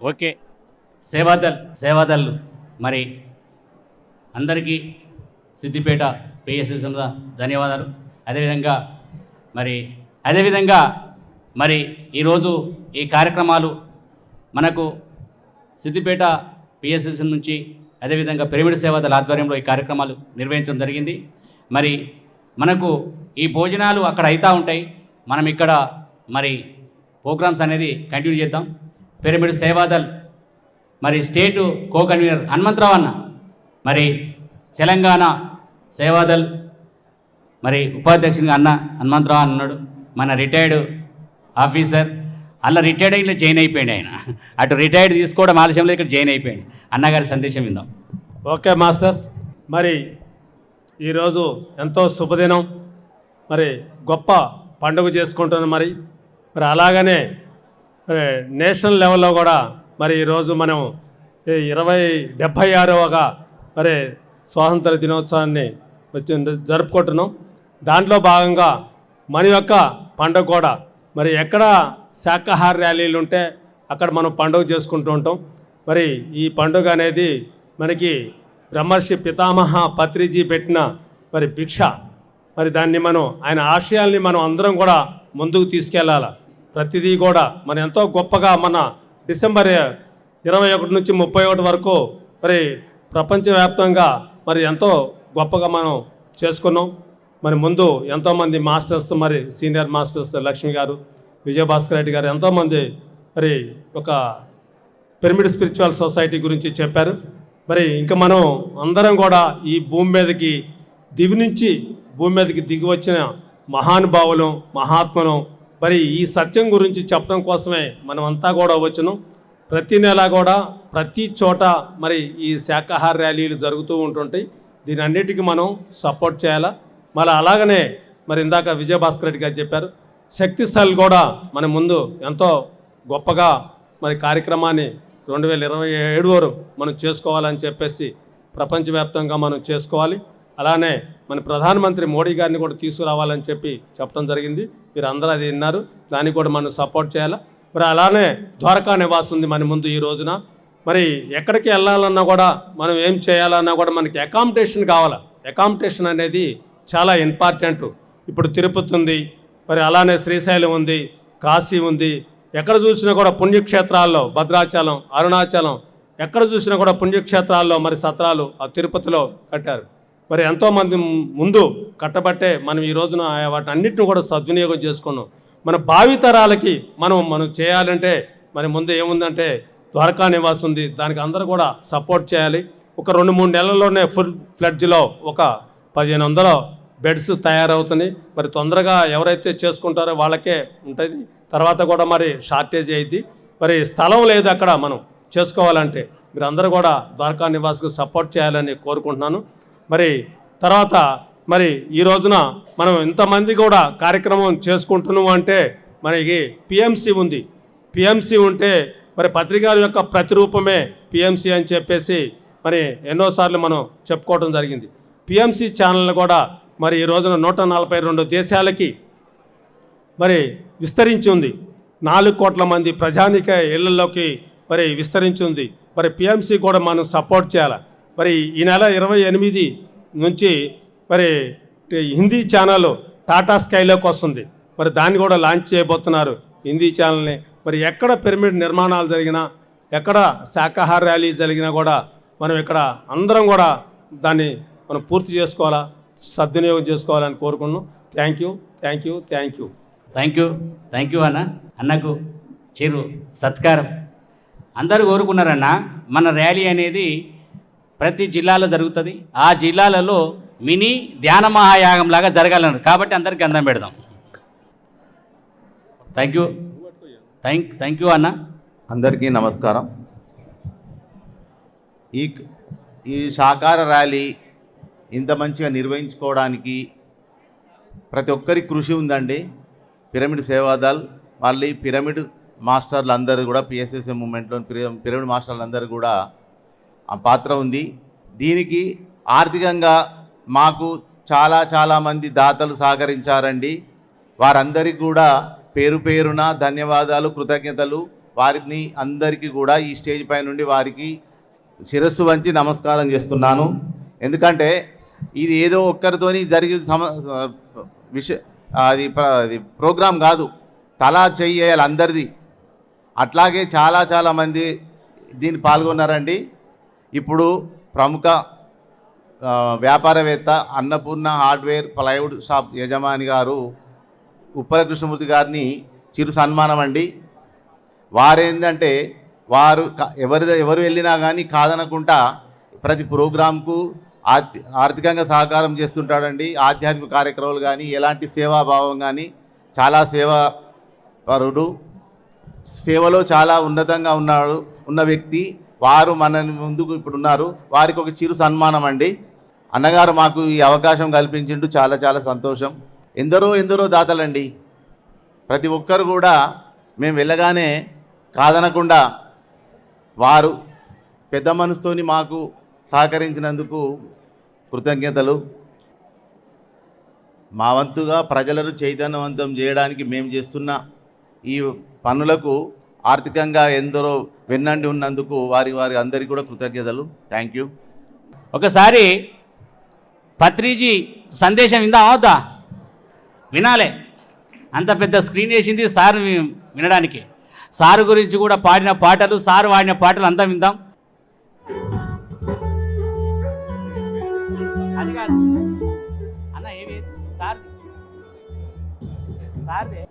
ఓకే, సేవాదల్ మరి అందరికీ సిద్దిపేట పిఎస్ఎస్ఎం ధన్యవాదాలు. అదేవిధంగా మరి ఈరోజు ఈ కార్యక్రమాలు మనకు సిద్దిపేట పిఎస్ఎస్ఎం నుంచి, అదేవిధంగా పిరమిడ్ సేవాదల్ ఆధ్వర్యంలో ఈ కార్యక్రమాలు నిర్వహించడం జరిగింది. మరి మనకు ఈ భోజనాలు అక్కడ అవుతూ ఉంటాయి, మనం ఇక్కడ మరి ప్రోగ్రామ్స్ అనేది కంటిన్యూ చేద్దాం. పిరమిడ్ సేవాదల్ మరి స్టేటు కో కన్వీనర్ హనుమంతరావు అన్న, మరి తెలంగాణ సేవాదల్ మరి ఉపాధ్యక్షునిగా అన్న హనుమంతరావు అన్నాడు, మన రిటైర్డ్ ఆఫీసర్. అలా రిటైర్డ్ అయిన జాయిన్ అయిపోయాడు ఆయన. అటు రిటైర్డ్ తీసుకోవడం ఆలస్యంలో ఇక్కడ జాయిన్ అయిపోయాడు. అన్నగారి సందేశం విందాం. ఓకే మాస్టర్స్, మరి ఈరోజు ఎంతో శుభదినం, మరి గొప్ప పండుగ చేసుకుంటుంది. మరి అలాగనే నేషనల్ లెవెల్లో కూడా మరి ఈరోజు మనం 76వ మరి స్వాతంత్ర దినోత్సవాన్ని జరుపుకుంటున్నాం. దాంట్లో భాగంగా మన యొక్క పండుగ కూడా మరి ఎక్కడ శాకాహార ర్యాలీలు ఉంటే అక్కడ మనం పండుగ చేసుకుంటూ ఉంటాం. మరి ఈ పండుగ అనేది మనకి బ్రహ్మర్షి పితామహ పత్రిజీ పెట్టిన మరి భిక్ష. మరి దాన్ని మనం ఆయన ఆశయాల్ని మనం అందరం కూడా ముందుకు తీసుకెళ్ళాలి. ప్రతిదీ కూడా మనం ఎంతో గొప్పగా మన డిసెంబర్ 21 నుంచి 31 వరకు మరి ప్రపంచవ్యాప్తంగా మరి ఎంతో గొప్పగా మనం చేసుకున్నాం. మరి ముందు ఎంతోమంది మాస్టర్స్, మరి సీనియర్ మాస్టర్స్ లక్ష్మి గారు, విజయభాస్కర్ రెడ్డి గారు ఎంతోమంది మరి ఒక పిరమిడ్ స్పిరిచువల్ సొసైటీ గురించి చెప్పారు. మరి ఇంకా మనం అందరం కూడా ఈ భూమి మీదకి దివి నుంచి భూమి మీదకి దిగి వచ్చిన మహానుభావులు, మహాత్ములు. మరి ఈ సత్యం గురించి చెప్పడం కోసమే మనం అంతా కూడా వచ్చును. ప్రతి నెల కూడా ప్రతి చోట మరి ఈ శాకాహార ర్యాలీలు జరుగుతూ ఉంటుంటాయి. దీని అన్నిటికీ మనం సపోర్ట్ చేయాలా. మళ్ళీ అలాగనే మరి ఇందాక విజయభాస్కర్ రెడ్డి గారు చెప్పారు, శక్తి స్థల్ కూడా మన ముందు ఎంతో గొప్పగా మరి కార్యక్రమాన్ని 2027 వరకు మనం చేసుకోవాలని చెప్పేసి ప్రపంచవ్యాప్తంగా మనం చేసుకోవాలి. అలానే మన ప్రధానమంత్రి మోడీ గారిని కూడా తీసుకురావాలని చెప్పి చెప్పడం జరిగింది. మీరు అందరూ అది విన్నారు. దాన్ని కూడా మనం సపోర్ట్ చేయాలి. మరి అలానే ద్వారకా నివాస్ ఉంది మన ముందు ఈ రోజున. మరి ఎక్కడికి వెళ్ళాలన్నా కూడా మనం ఏం చేయాలన్నా కూడా మనకి అకామిడేషన్ కావాలి. అకామిడేషన్ అనేది చాలా ఇంపార్టెంట్. ఇప్పుడు తిరుపతి ఉంది, మరి అలానే శ్రీశైలం ఉంది, కాశీ ఉంది. ఎక్కడ చూసినా కూడా పుణ్యక్షేత్రాల్లో భద్రాచలం, అరుణాచలం, ఎక్కడ చూసినా కూడా పుణ్యక్షేత్రాల్లో మరి సత్రాలు ఆ తిరుపతిలో కట్టారు. మరి ఎంతోమంది ముందు కట్టబట్టే మనం ఈ రోజున వాటి అన్నింటిని కూడా సద్వినియోగం చేసుకున్నాం. మన భావితరాలకి మనం చేయాలంటే మరి ముందు ఏముందంటే ద్వారకా నివాస్ ఉంది. దానికి అందరూ కూడా సపోర్ట్ చేయాలి. ఒక 2-3 నెలల్లోనే ఫుల్ ఫ్లెడ్జ్లో ఒక 1500 బెడ్స్ తయారవుతున్నాయి. మరి తొందరగా ఎవరైతే చేసుకుంటారో వాళ్ళకే ఉంటుంది. తర్వాత కూడా మరి షార్టేజ్ అయ్యిద్ది. మరి స్థలం లేదు అక్కడ మనం చేసుకోవాలంటే. మీరు అందరూ కూడా ద్వారకా నివాస్కు సపోర్ట్ చేయాలని కోరుకుంటున్నాను. మరి తర్వాత మరి ఈ రోజున మనం ఇంతమంది కూడా కార్యక్రమం చేసుకుంటున్నాం అంటే మనకి పిఎంసి ఉంది. పిఎంసి ఉంటే మరి పత్రికల యొక్క ప్రతిరూపమే పిఎంసి అని చెప్పేసి మరి ఎన్నోసార్లు మనం చెప్పుకోవడం జరిగింది. పిఎంసి ఛానల్ కూడా మరి ఈ రోజున 142 దేశాలకి మరి విస్తరించి ఉంది. 4 కోట్ల మంది ప్రజానిక ఇళ్లలోకి మరి విస్తరించి ఉంది. మరి పిఎంసి కూడా మనం సపోర్ట్ చేయాలి. మరి ఈ నెల 28 నుంచి మరి హిందీ ఛానల్ టాటా స్కైలోకి వస్తుంది. మరి దాన్ని కూడా లాంచ్ చేయబోతున్నారు హిందీ ఛానల్ని. మరి ఎక్కడ పిరమిడ్ నిర్మాణాలు జరిగినా, ఎక్కడ శాకాహార ర్యాలీ జరిగినా కూడా మనం ఇక్కడ అందరం కూడా దాన్ని మనం పూర్తి చేసుకోవాలా, సద్వినియోగం చేసుకోవాలని కోరుకున్నాం. Thank you, thank you, thank you, thank you, thank you అన్న. అన్నకు చిరు సత్కారం. అందరూ కోరుకున్నారన్న మన ర్యాలీ అనేది ప్రతి జిల్లాలో జరుగుతుంది. ఆ జిల్లాలలో మినీ ధ్యాన మహాయాగం లాగా జరగాలన్నారు. కాబట్టి అందరికీ అందం పెడదాం. థ్యాంక్ యూ, థ్యాంక్ యూ అన్న. అందరికీ నమస్కారం. ఈ శాకాహార ర్యాలీ ఇంత మంచిగా నిర్వహించుకోవడానికి ప్రతి ఒక్కరి కృషి ఉందండి. పిరమిడ్ సేవాదల్ మళ్ళీ పిరమిడ్ మాస్టర్లు అందరూ కూడా పిఎస్ఎస్ఎం మూమెంట్లో పిరమిడ్ మాస్టర్లు అందరూ కూడా ఆ పాత్ర ఉంది. దీనికి ఆర్థికంగా మాకు చాలామంది దాతలు సహకరించారండి. వారందరికీ కూడా పేరు పేరున ధన్యవాదాలు, కృతజ్ఞతలు. వారిని అందరికీ కూడా ఈ స్టేజ్ పై నుండి వారికి శిరస్సు వంచి నమస్కారం చేస్తున్నాను. ఎందుకంటే ఇది ఏదో ఒక్కరితోని జరిగే అది ప్రోగ్రాం కాదు, తలా చెయ్యాలి అందరిది. అట్లాగే చాలామంది దీన్ని పాల్గొన్నారండి. ఇప్పుడు ప్రముఖ వ్యాపారవేత్త అన్నపూర్ణ హార్డ్వేర్ ప్లైవుడ్ షాప్ యజమాని గారు ఉప్పల కృష్ణమూర్తి గారిని చిరు సన్మానం అండి. వారేందంటే వారు ఎవరు వెళ్ళినా కానీ కాదనకుండా ప్రతి ప్రోగ్రాంకు ఆర్థికంగా సహకారం చేస్తుంటాడండి. ఆధ్యాత్మిక కార్యక్రమాలు కానీ ఎలాంటి సేవాభావం కానీ చాలా సేవాపరుడు, సేవలో చాలా ఉన్నతంగా ఉన్న వ్యక్తి వారు మన ముందుకు ఇప్పుడు ఉన్నారు. వారికి ఒక చిరు సన్మానం అండి. అన్నగారు మాకు ఈ అవకాశం కల్పించిండు, చాలా చాలా సంతోషం. ఎందరో దాతలండి. ప్రతి ఒక్కరు కూడా మేము వెళ్ళగానే కాదనకుండా వారు పెద్ద మనసుతోని మాకు సహకరించినందుకు కృతజ్ఞతలు. మా వంతుగా ప్రజలను చైతన్యవంతం చేయడానికి మేము చేస్తున్న ఈ పనులకు ఆర్థికంగా ఎందరో వెన్నండి ఉన్నందుకు వారి అందరికీ కూడా కృతజ్ఞతలు. Thank you. ఒకసారి పత్రిజీ సందేశం విందా అవుతా వినాలే. అంత పెద్ద స్క్రీన్ వేసింది సార్ వినడానికి. సారు గురించి కూడా పాడిన పాటలు, సారు వాడిన పాటలు అంతా విందాం. అది కాదు అన్న, ఏమి సార్దే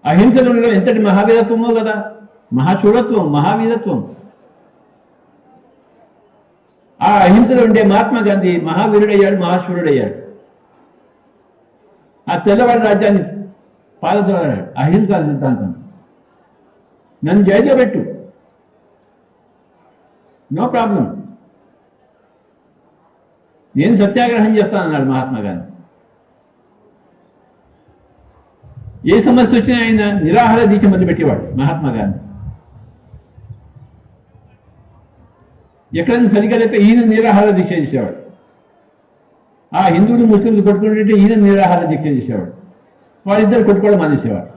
అహింసలో ఉండడం ఎంతటి మహావీరత్వమో కదా, మహాశూరత్వం, మహావీరత్వం. ఆ అహింసలో ఉండే మహాత్మా గాంధీ మహావీరుడయ్యాడు, మహాశూరుడయ్యాడు. ఆ తెల్లవాడి రాజ్యాన్ని పాలతోడాడు అహింసా సిద్ధాంతం. నన్ను జైల్లో పెట్టు, నో ప్రాబ్లం, నేను సత్యాగ్రహం చేస్తానన్నాడు మహాత్మా గాంధీ. ఏ సమస్య వచ్చినా ఆయన నిరాహార దీక్ష మొదలుపెట్టేవాడు మహాత్మా గాంధీ. ఎక్కడైనా సరిగ్గా లేక ఈయన నిరాహార దీక్ష చేసేవాడు. ఆ హిందువులు ముస్లింలు కొట్టుకుంటుంటే ఈయన నిరాహార దీక్ష చేసేవాడు. వాళ్ళిద్దరు కొట్టుకోవడం మానేసేవాడు.